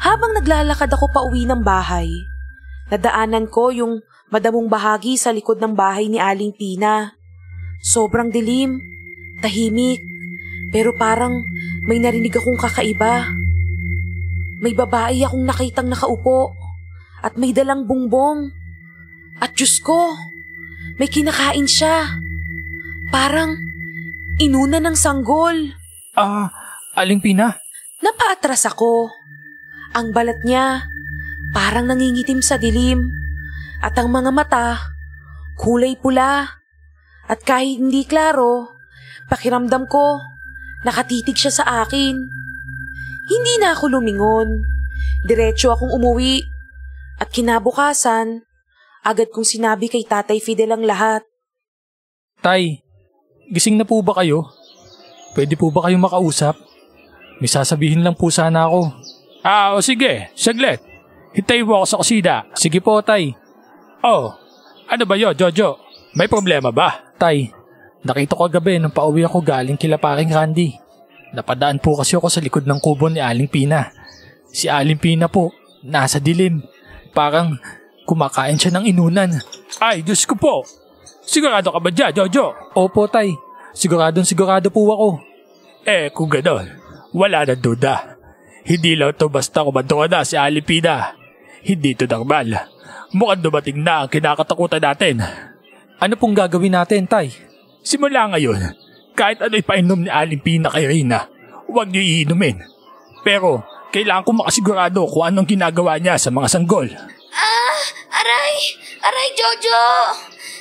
Habang naglalakad ako pa uwi ng bahay, nadaanan ko yung madamong bahagi sa likod ng bahay ni Aling Pina. Sobrang dilim, tahimik, pero parang may narinig akong kakaiba. May babae akong nakitang nakaupo at may dalang bongbong. At Diyos ko, may kinakain siya. Parang inuna ng sanggol. Aling Pina? Napaatras ako. Ang balat niya parang nangingitim sa dilim at ang mga mata kulay pula. At kahit hindi klaro, pakiramdam ko nakatitig siya sa akin. Hindi na ako lumingon. Diretso akong umuwi. At kinabukasan, agad kong sinabi kay Tatay Fidel ang lahat. Tay, gising na po ba kayo? Pwede po ba kayong makausap? May sasabihin lang po sana ako. O sige, saglit. Hintayin mo ako sa kusina. Sige po, Tay. Ano ba yun, Jojo? May problema ba? Tay, nakita ko kagabi nung pauwi ako galing kila paring Randy. Napadaan po kasi ako sa likod ng kubo ni Aling Pina. Si Aling Pina po, nasa dilim. Parang kumakain siya ng inunan. Ay, Diyos ko po. Sigurado ka ba dyan, Jojo? Opo, Tay. Sigurado po ako. Kung gano'n, wala na duda. Hindi lang to basta kumadrona si Aling Pina. Hindi to normal. Mukhang dumating na ang kinakatakutan natin. Ano pong gagawin natin, Tay? Simula ngayon, kahit ano ipainom ni Aling Pina kay Rina, huwag niyo iinumin. Pero, kailangan ko makasigurado kung anong ginagawa niya sa mga sanggol. Aray, Jojo!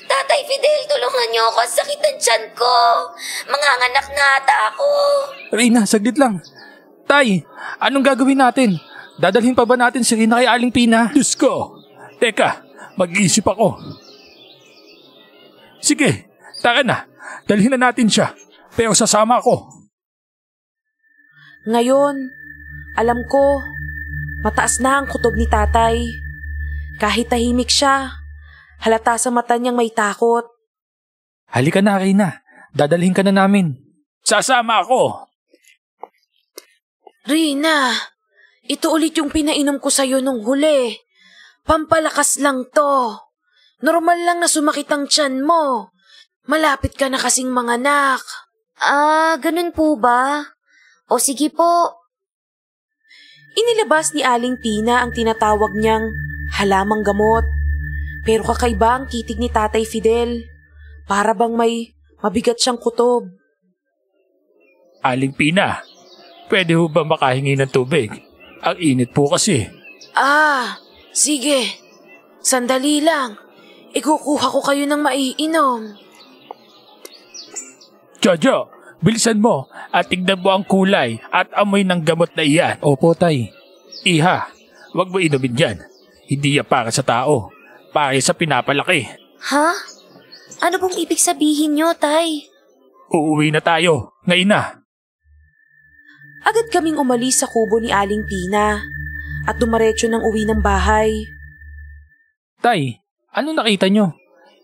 Tatay Fidel, tulungan niyo ako. Sakit ang tiyan ko. Manganganak na ata ako. Rina, saglit lang. Tay, anong gagawin natin? Dadalhin pa ba natin si Rina kay Aling Pina? Diyos ko! Teka, mag-iisip ako. Sige, tara na. Dalhin na natin siya. Pero sasama ako. Ngayon, alam ko, mataas na ang kutob ni Tatay. Kahit tahimik siya, halata sa mata niyang may takot. Halika na, Rina. Dadalhin ka na namin. Sasama ako. Rina, ito ulit yung pinainom ko sa'yo nung huli. Pampalakas lang to. Normal lang na sumakit ang tiyan mo. Malapit ka na kasing manganak. Ganun po ba? O sige po. Inilabas ni Aling Pina ang tinatawag niyang halamang gamot. Pero kakaiba ang titig ni Tatay Fidel. Para bang may mabigat siyang kutob. Aling Pina, pwede ho ba makahingi ng tubig? Ang init po kasi. Sige. Sandali lang. Ikukuha ko kayo ng maiinom. Jojo, bilisan mo at tignan mo ang kulay at amoy ng gamot na iyan. Opo, Tay. Iha, wag mo inumin dyan. Hindi yan para sa tao, para sa pinapalaki. Ha? Ano bang ibig sabihin nyo, Tay? Uuwi na tayo, ngayon na. Agad kaming umalis sa kubo ni Aling Pina at dumaretso ng uwi ng bahay. Tay, ano nakita nyo?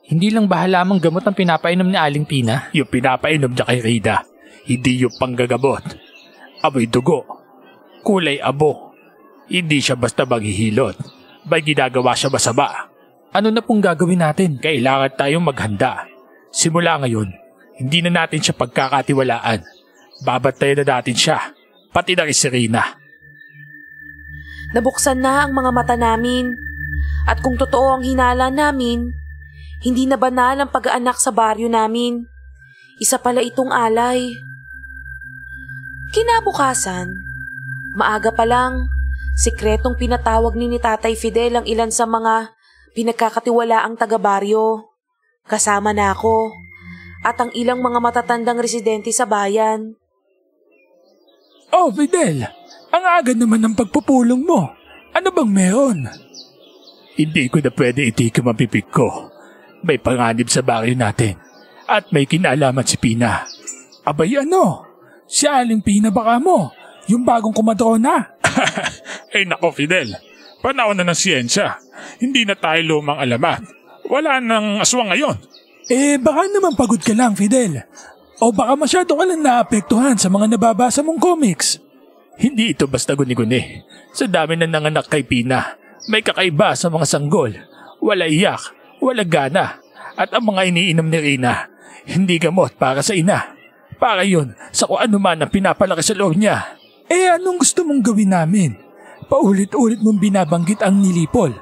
Hindi lang ba halamang gamot ang pinapainom ni Aling Pina? Yung pinapainom niya kay Rina, hindi yung panggagabot. Aboy dugo, kulay abo. Hindi siya basta maghihilot. May ginagawa siya masama. Ano na pong gagawin natin? Kailangan tayong maghanda. Simula ngayon, hindi na natin siya pagkakatiwalaan. Babantayan na natin siya, pati na rin si Rina. Nabuksan na ang mga mata namin at kung totoo ang hinala namin, hindi na banal ang pag-aanak sa baryo namin. Isa pala itong alay. Kinabukasan, maaga pa lang, sikretong pinatawag ni Tatay Fidel ang ilan sa mga pinagkakatiwalaang taga-baryo. Kasama na ako at ang ilang mga matatandang residente sa bayan. Oh, Fidel, ang aga naman ng pagpupulong mo. Ano bang meron? Hindi ko na pwede itikim ang pipig ko. May panganib sa baryo natin at may kinalaman si Pina. Abay ano? Si Aling Pina baka mo? Yung bagong kumadrona? Ay nako Fidel, panahon na ng siyensya. Hindi na tayo lumang alamat. Wala nang aswang ngayon. Baka naman pagod ka lang, Fidel. O baka masyado ka lang naapektuhan sa mga nababasa mong comics. Hindi ito basta guni-guni. Sa dami na nanganak kay Pina, may kakaiba sa mga sanggol. Wala iyak, wala gana. At ang mga iniinom ni Rina, hindi gamot para sa ina. Para yun sa kung ano man ang pinapalaki sa loob niya. Anong gusto mong gawin namin? Paulit-ulit mong binabanggit ang nilipol.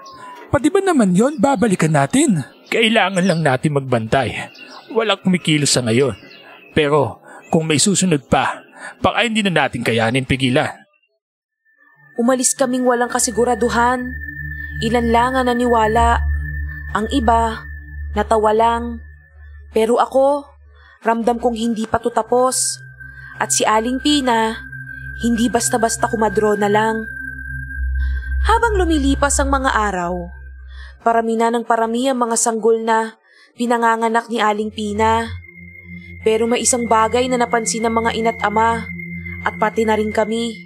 Pati ba naman yon babalikan natin? Kailangan lang natin magbantay. Walang kumikilos sa ngayon. Pero kung may susunod pa, baka hindi na natin kayanin pigilan. Umalis kaming walang kasiguraduhan. Ilan lang ang naniwala. Ang iba, natawa lang. Pero ako, ramdam kong hindi pa to tapos. At si Aling Pina, hindi basta-basta kumadro na lang. Habang lumilipas ang mga araw, parami na ng parami ang mga sanggol na pinanganganak ni Aling Pina. Pero may isang bagay na napansin ng mga ina't ama at pati na rin kami.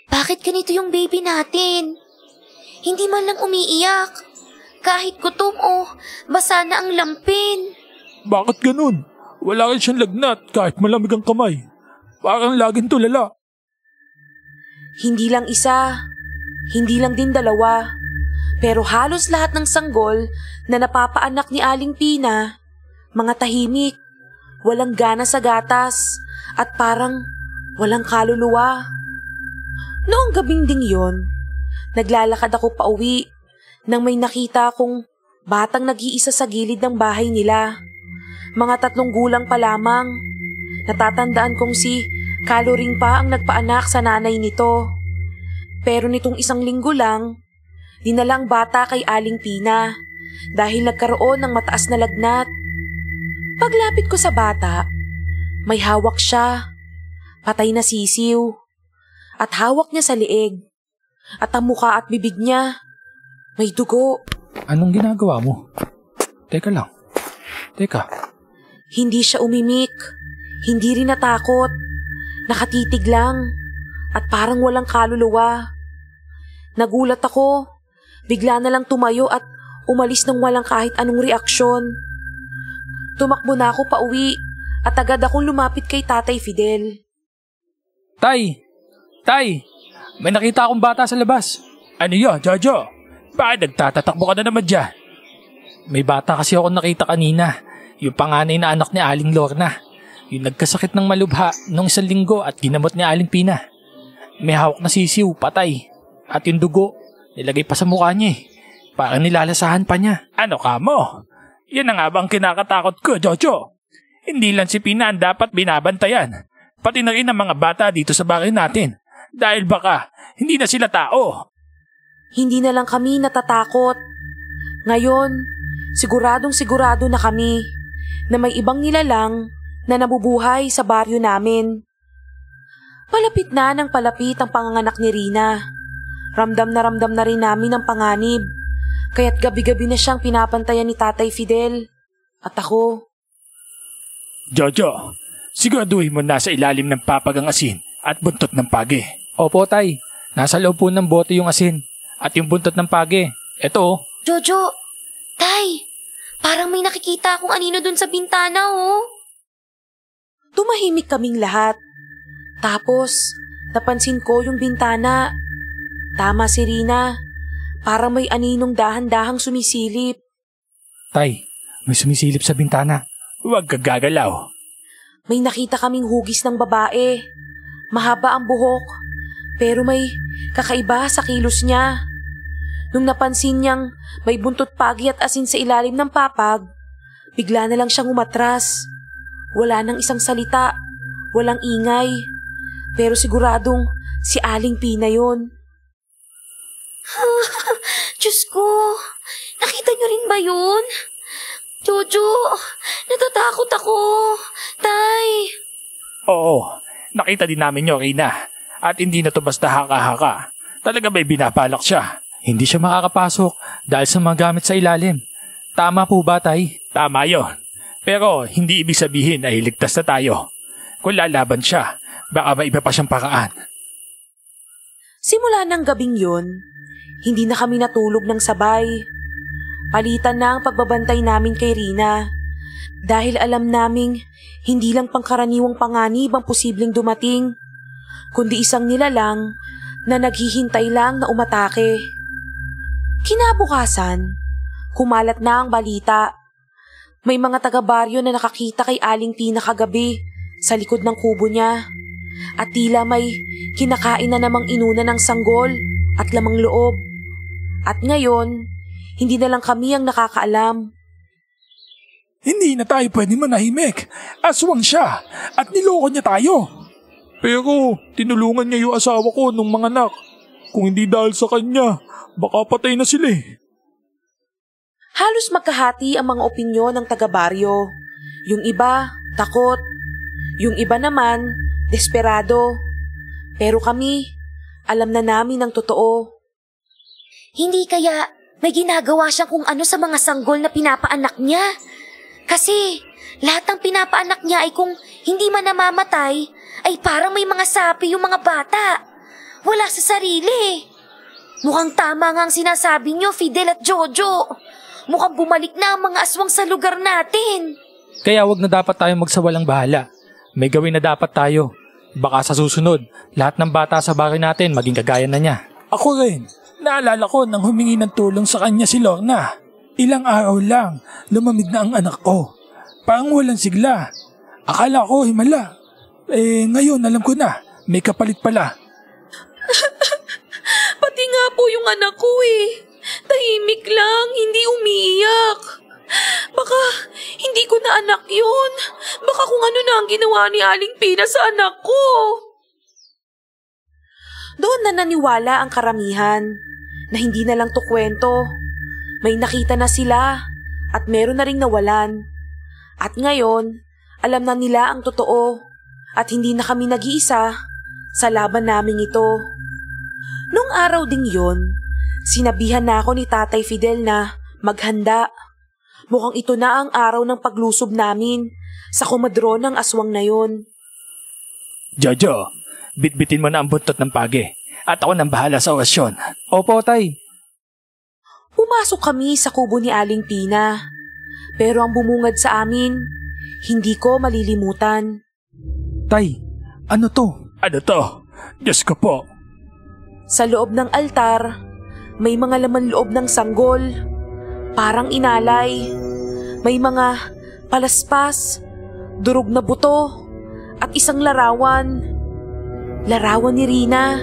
Bakit ganito yung baby natin? Hindi man lang umiiyak. Kahit gutom o basa na ang lampin. Bakit ganun? Wala rin siyang lagnat kahit malamig ang kamay. Parang laging tulala. Hindi lang isa, hindi lang din dalawa. Pero halos lahat ng sanggol na napapaanak ni Aling Pina, mga tahimik, walang gana sa gatas, at parang walang kaluluwa. Noong gabing ding yon, naglalakad ako pauwi nang may nakita akong batang nag-iisa sa gilid ng bahay nila. Mga 3 gulang pa lamang. Natatandaan kong si Caloring pa ang nagpaanak sa nanay nito. Pero nitong 1 linggo lang, dinala ang bata kay Aling Pina dahil nagkaroon ng mataas na lagnat. Paglapit ko sa bata, may hawak siya, patay na sisiw, at hawak niya sa leeg, at ang muka at bibig niya, may dugo. Anong ginagawa mo? Teka lang. Teka. Hindi siya umimik, hindi rin natakot, nakatitig lang, at parang walang kaluluwa. Nagulat ako, bigla na lang tumayo at umalis nang walang kahit anong reaksyon. Tumakbo na ako pauwi at agad akong lumapit kay Tatay Fidel. Tay! Tay! May nakita akong bata sa labas. Ano yun, Jojo? Bakit nagtatatakbo ka na naman dyan? May bata kasi ako nakita kanina. Yung panganay na anak ni Aling Lorna. Yung nagkasakit ng malubha nung 1 linggo at ginamot ni Aling Pina. May hawak na sisiw, patay. At yung dugo, nilagay pa sa mukha niya eh. Parang nilalasahan pa niya. Ano ka mo? Yan na nga bang kinakatakot ko, Jojo? Hindi lang si Pina ang dapat binabantayan. Pati na rin ang mga bata dito sa bahay natin. Dahil baka hindi na sila tao. Hindi na lang kami natatakot. Ngayon, sigurado na kami na may ibang nilalang na nabubuhay sa baryo namin. Palapit na ng palapit ang panganganak ni Rina. Ramdam na rin namin ang panganib. Kaya't gabi-gabi na siyang pinapantayan ni Tatay Fidel. At ako. Jojo, siguraduhin mo nasa ilalim ng papag ang asin at buntot ng pagi. Opo, Tay. Nasa loob po ng bote yung asin at yung buntot ng pagi. Eto, oh. Jojo, Tay, parang may nakikita akong anino dun sa bintana, oh. Tumahimik kaming lahat. Tapos, napansin ko yung bintana. Tama si Rina. Parang may aninong dahan-dahang sumisilip. Tay, may sumisilip sa bintana. Huwag ka gagalaw. May nakita kaming hugis ng babae. Mahaba ang buhok, pero may kakaiba sa kilos niya. Nung napansin niyang may buntot pagi at asin sa ilalim ng papag, bigla na lang siyang umatras. Wala nang isang salita, walang ingay. Pero siguradong si Aling Pina yun. Diyos ko, nakita niyo rin ba yun? Jojo, natatakot ako. Tay. Oo, nakita din namin nyo, Rina. At hindi na to basta haka-haka. Talaga may binabalak siya. Hindi siya makakapasok dahil sa mga gamit sa ilalim. Tama po ba, Tay? Tama yon. Pero hindi ibig sabihin ay ligtas na tayo. Kung lalaban siya, baka may iba pa siyang paraan. Simula ng gabing yun, hindi na kami natulog ng sabay. Palitan na ang pagbabantay namin kay Rina. Dahil alam naming hindi lang pangkaraniwang panganib ang posibleng dumating, kundi isang nilalang na naghihintay lang na umatake. Kinabukasan, kumalat na ang balita. May mga taga-baryo na nakakita kay Aling Pina kagabi sa likod ng kubo niya. At tila may kinakain na namang inuna ng sanggol at lamang loob. At ngayon, hindi na lang kami ang nakakaalam. Hindi na tayo pwede manahimik. Aswang siya at niloko niya tayo. Pero tinulungan niya yung asawa ko nung mga anak. Kung hindi dahil sa kanya, baka patay na sila eh. Halos magkahati ang mga opinyon ng taga-baryo. Yung iba, takot. Yung iba naman, desperado. Pero kami, alam na namin ang totoo. Hindi kaya may ginagawa siya kung ano sa mga sanggol na pinapaanak niya. Kasi lahat ng pinapaanak niya ay kung hindi man namamatay, ay parang may mga sapi yung mga bata. Wala sa sarili. Mukhang tama nga ang sinasabi niyo, Fidel at Jojo. Mukhang bumalik na ang mga aswang sa lugar natin. Kaya wag na dapat tayo magsawalang bahala. May gawin na dapat tayo. Baka sa susunod, lahat ng bata sa bahay natin maging kagaya na niya. Ako rin. Naalala ko nang humingi ng tulong sa kanya si Lorna. Ilang araw lang, lumamig na ang anak ko. Parang walang sigla. Akala ko himala. Ngayon alam ko na, may kapalit pala. Pati nga po yung anak ko eh. Tahimik lang, hindi umiiyak. Baka hindi ko na anak yun. Baka kung ano na ang ginawa ni Aling Pina sa anak ko. Doon na naniwala ang karamihan na hindi na lang to kwento. May nakita na sila at meron na ring nawalan. At ngayon, alam na nila ang totoo at hindi na kami nag-iisa sa laban naming ito. Nung araw ding yon, sinabihan na ako ni Tatay Fidel na maghanda. Mukhang ito na ang araw ng paglusob namin sa komadron ng aswang na yon. Jojo, bitbitin mo na ang buntot ng pagi at ako nang bahala sa orasyon. Opo, Tay. Pumasok kami sa kubo ni Aling Pina. Pero ang bumungad sa amin, hindi ko malilimutan. Tay, ano to? Ano to? Diyos ko po. Sa loob ng altar, may mga laman loob ng sanggol. Parang inalay. May mga palaspas, durog na buto, at isang larawan. Larawan ni Rina.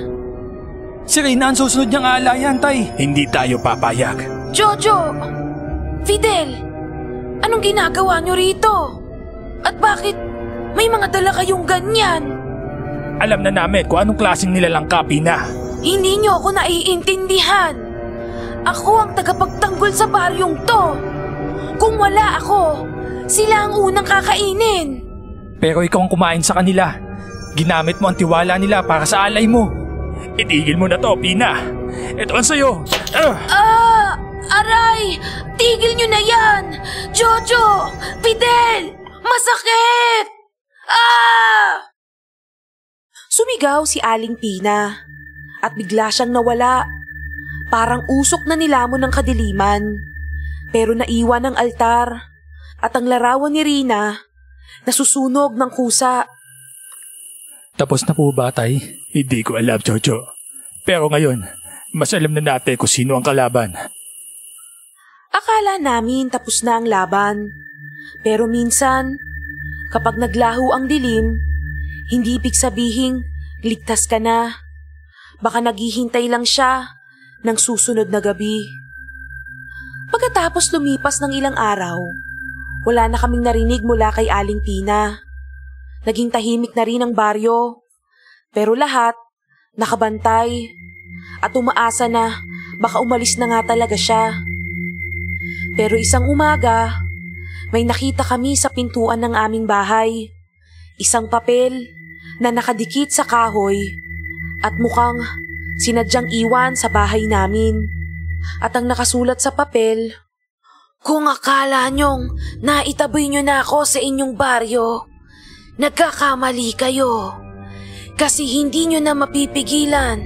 Si Rina ang susunod niyang aalayan, Tay. Hindi tayo papayag. Jojo! Fidel! Anong ginagawa niyo rito? At bakit may mga dala kayong ganyan? Alam na namin kung anong klaseng nilalang ka, Pina. Hindi niyo ako naiintindihan. Ako ang tagapagtanggol sa baryong to. Kung wala ako, sila ang unang kakainin. Pero ikaw ang kumain sa kanila. Ginamit mo ang tiwala nila para sa alay mo. Itigil mo na to, Pina. Ito ang sayo. Aray! Tigil nyo na yan! Jojo! Fidel! Masakit! Sumigaw si Aling Pina at bigla siyang nawala. Parang usok na nilamon ng kadiliman. Pero naiwan ang altar at ang larawan ni Rina nasusunog ng kusa. Tapos na po ba, Tay? Hindi ko alam, Jojo. Pero ngayon, mas alam na natin kung sino ang kalaban. Akala namin tapos na ang laban. Pero minsan, kapag naglaho ang dilim, hindi ibig sabihing ligtas ka na. Baka naghihintay lang siya ng susunod na gabi. Pagkatapos lumipas ng ilang araw, wala na kaming narinig mula kay Aling Pina. Naging tahimik na rin ang baryo. Pero lahat nakabantay at umaasa na baka umalis na nga talaga siya. Pero isang umaga, may nakita kami sa pintuan ng aming bahay. Isang papel na nakadikit sa kahoy at mukhang sinadyang iwan sa bahay namin. At ang nakasulat sa papel, Kung akala nyong naitaboy nyo na ako sa inyong baryo, nagkakamali kayo. Kasi hindi nyo na mapipigilan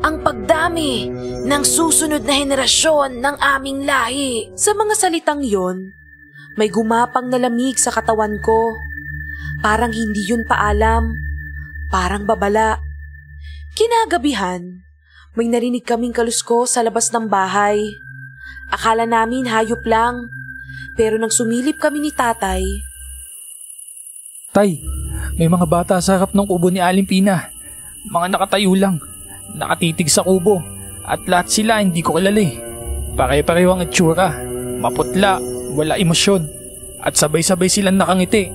ang pagdami ng susunod na henerasyon ng aming lahi. Sa mga salitang yon, may gumapang na lamig sa katawan ko. Parang hindi yun paalam, parang babala. Kinagabihan, may narinig kaming kalusko sa labas ng bahay. Akala namin hayop lang, pero nang sumilip kami ni Tatay, Tay, may mga bata sa harap ng kubo ni Aling Pina. Mga nakatayo lang, nakatitig sa kubo, at lahat sila hindi ko kilala eh. Pare-pareho ang itsura, maputla, wala emosyon, at sabay-sabay silang nakangiti.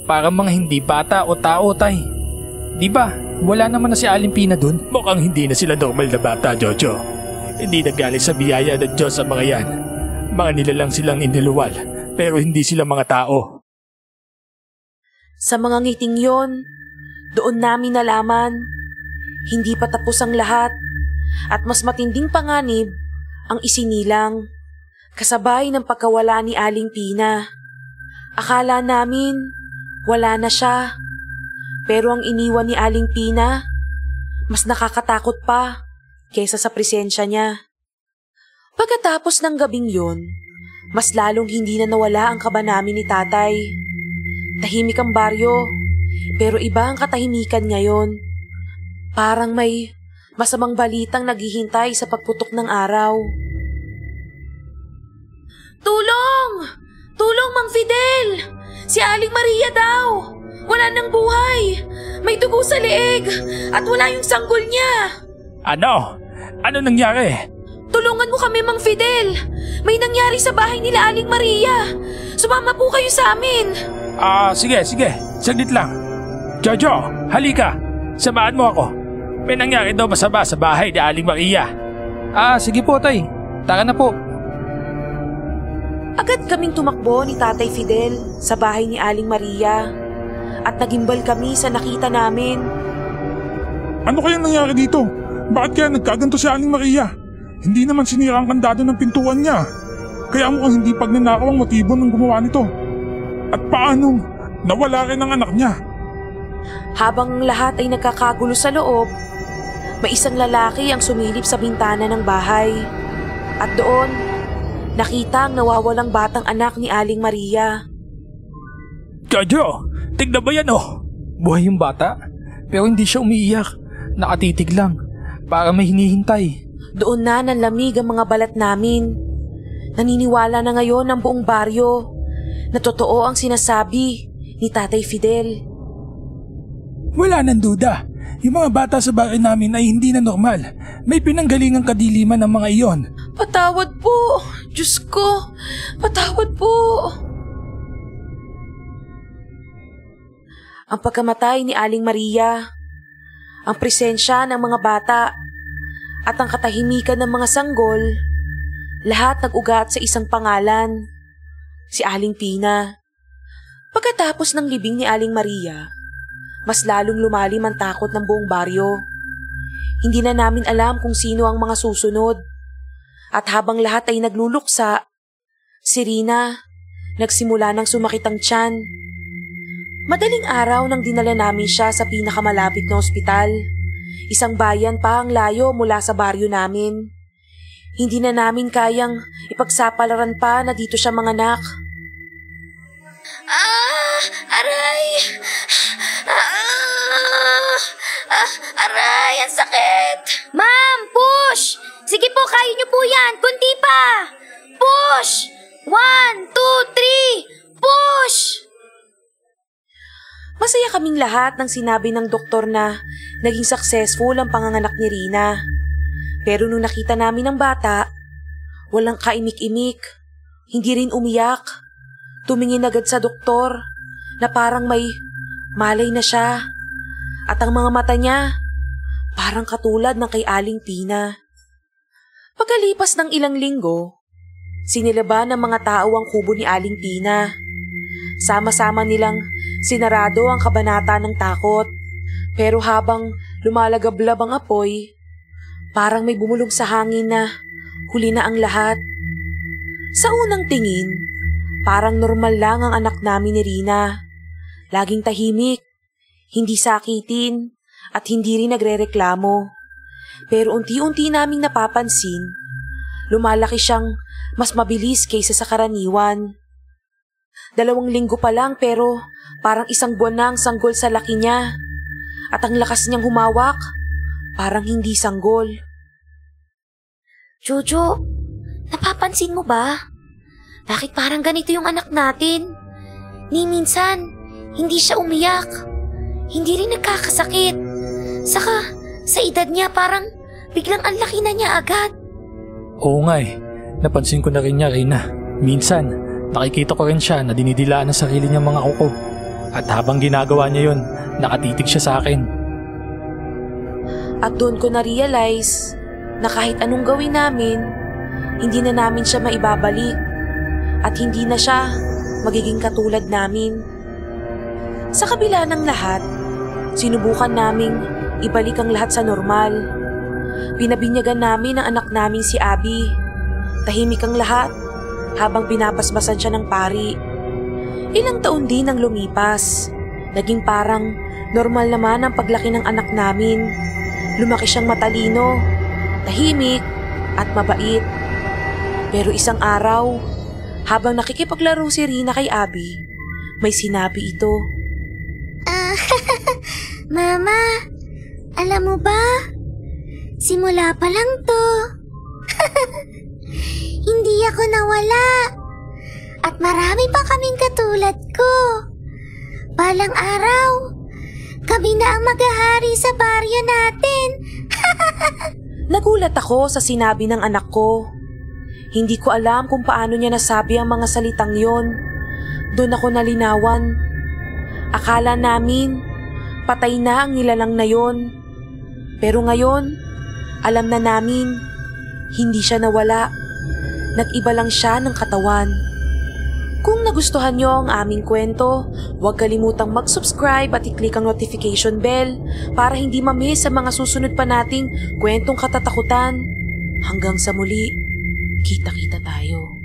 Parang mga hindi bata o tao, Tay. Di ba, wala naman na si Aling Pina dun? Mukhang hindi na sila normal na bata, Jojo. Hindi nagaling sa biyaya ng Diyos ang mga yan. Mga nilalang silang iniluwal, pero hindi sila mga tao. sa mga ngiting yon, doon namin nalaman, hindi pa tapos ang lahat at mas matinding panganib ang isinilang, kasabay ng pagkawala ni Aling Pina. Akala namin wala na siya, pero ang iniwan ni Aling Pina mas nakakatakot pa kaysa sa presensya niya. Pagkatapos ng gabing yon, mas lalong hindi na nawala ang kaba namin ni Tatay. Tahimik ang baryo, pero iba ang katahimikan ngayon. Parang may masamang balitang naghihintay sa pagputok ng araw. Tulong! Tulong, Mang Fidel! Si Aling Maria daw! Wala nang buhay! May dugo sa leeg at wala yung sanggol niya! Ano? Ano nangyari? Tulungan mo kami, Mang Fidel! May nangyari sa bahay nila Aling Maria! Sumama po kayo sa amin! Sige. Saglit lang. Jojo, halika. Samahan mo ako. May nangyari daw masama sa bahay ni Aling Maria. Sige po, Tay. Tara na po. Agad kaming tumakbo ni Tatay Fidel sa bahay ni Aling Maria at nagimbal kami sa nakita namin. Ano kayang nangyari dito? Bakit kaya nagkaganto si Aling Maria? Hindi naman sinira ang kandado ng pintuan niya. Kaya mukhang hindi pagnanakaw ang motibo ng gumawa nito. At paanong nawala rin ang anak niya? Habang lahat ay nagkakagulo sa loob, may isang lalaki ang sumilip sa bintana ng bahay. At doon, nakita ang nawawalang batang anak ni Aling Maria. Jojo, tignan ba yan oh? Buhay yung bata, pero hindi siya umiiyak. Nakatitig lang, para may hinihintay. Doon na nanlamig ang mga balat namin. Naniniwala na ngayon ang buong baryo na totoo ang sinasabi ni Tatay Fidel. Wala nang duda. Yung mga bata sa bahay namin ay hindi na normal. May pinanggalingang kadiliman ng mga iyon. Patawad po! Diyos ko! Patawad po! Ang pagkamatay ni Aling Maria, ang presensya ng mga bata, at ang katahimikan ng mga sanggol, lahat nag-ugat sa isang pangalan, si Aling Pina. Pagkatapos ng libing ni Aling Maria, mas lalong lumalim ang takot ng buong baryo. Hindi na namin alam kung sino ang mga susunod. At habang lahat ay nagluluksa, si Rina nagsimula ng sumakit ang tiyan. Madaling araw nang dinala namin siya sa pinakamalapit na ospital. Isang bayan pa ang layo mula sa baryo namin. Hindi na namin kayang ipagsapalaran pa na dito siya manganak. Aray! Aray, ang sakit! Ma'am, push! Sige po, kaya niyo po yan. Kunti pa! Push! 1, 2, 3! Push! Masaya kaming lahat nang sinabi ng doktor na naging successful ang panganganak ni Rina. Pero nung nakita namin ang bata, walang kaimik-imik, hindi rin umiyak. Tumingin agad sa doktor na parang may malay na siya. At ang mga mata niya, parang katulad ng kay Aling Pina. Pagkalipas ng ilang linggo, sinilaban ng mga tao ang kubo ni Aling Pina. Sama-sama nilang sinarado ang kabanata ng takot. Pero habang lumalagablab ang apoy, parang may bumulong sa hangin na huli na ang lahat. Sa unang tingin, parang normal lang ang anak namin ni Rina. Laging tahimik, hindi sakitin, at hindi rin nagrereklamo. Pero unti-unti naming napapansin, lumalaki siyang mas mabilis kaysa sa karaniwan. 2 linggo pa lang pero parang 1 buwan na ang sanggol sa laki niya. At ang lakas niyang humawak, parang hindi sanggol. Jojo, napapansin mo ba? Bakit parang ganito yung anak natin? Ni minsan, hindi siya umiyak. Hindi rin nagkakasakit. Saka, sa edad niya parang biglang ang laki na niya agad. Oo nga eh. Napansin ko na rin niya, Rina. Minsan, nakikita ko rin siya na dinidilaan ang sarili niyang mga kuko. At habang ginagawa niya yun, nakatitig siya sa akin. At doon ko na-realize na kahit anong gawin namin, hindi na namin siya maibabalik. At hindi na siya magiging katulad namin. Sa kabila ng lahat, sinubukan naming ibalik ang lahat sa normal. Pinabinyagan namin ang anak namin si Abby. Tahimik ang lahat habang binabasbasan siya ng pari. Ilang taon din ang lumipas. Naging parang normal naman ang paglaki ng anak namin. Lumaki siyang matalino, tahimik at mabait. Pero isang araw, habang nakikipaglaro si Rina kay Abby, may sinabi ito. Mama, alam mo ba? Simula pa lang to. Hindi ako nawala. At marami pa kaming katulad ko. Balang araw, kami na ang maghahari sa baryo natin. Nagulat ako sa sinabi ng anak ko. Hindi ko alam kung paano niya nasabi ang mga salitang yon. Doon ako nalinawan. Akala namin, patay na ang nilalang na yon. Pero ngayon, alam na namin, hindi siya nawala. Nag-iba lang siya ng katawan. Kung nagustuhan niyo ang aming kwento, huwag kalimutang mag-subscribe at i-click ang notification bell para hindi ma-miss sa mga susunod pa nating kwentong katatakutan. Hanggang sa muli, kita-kita tayo.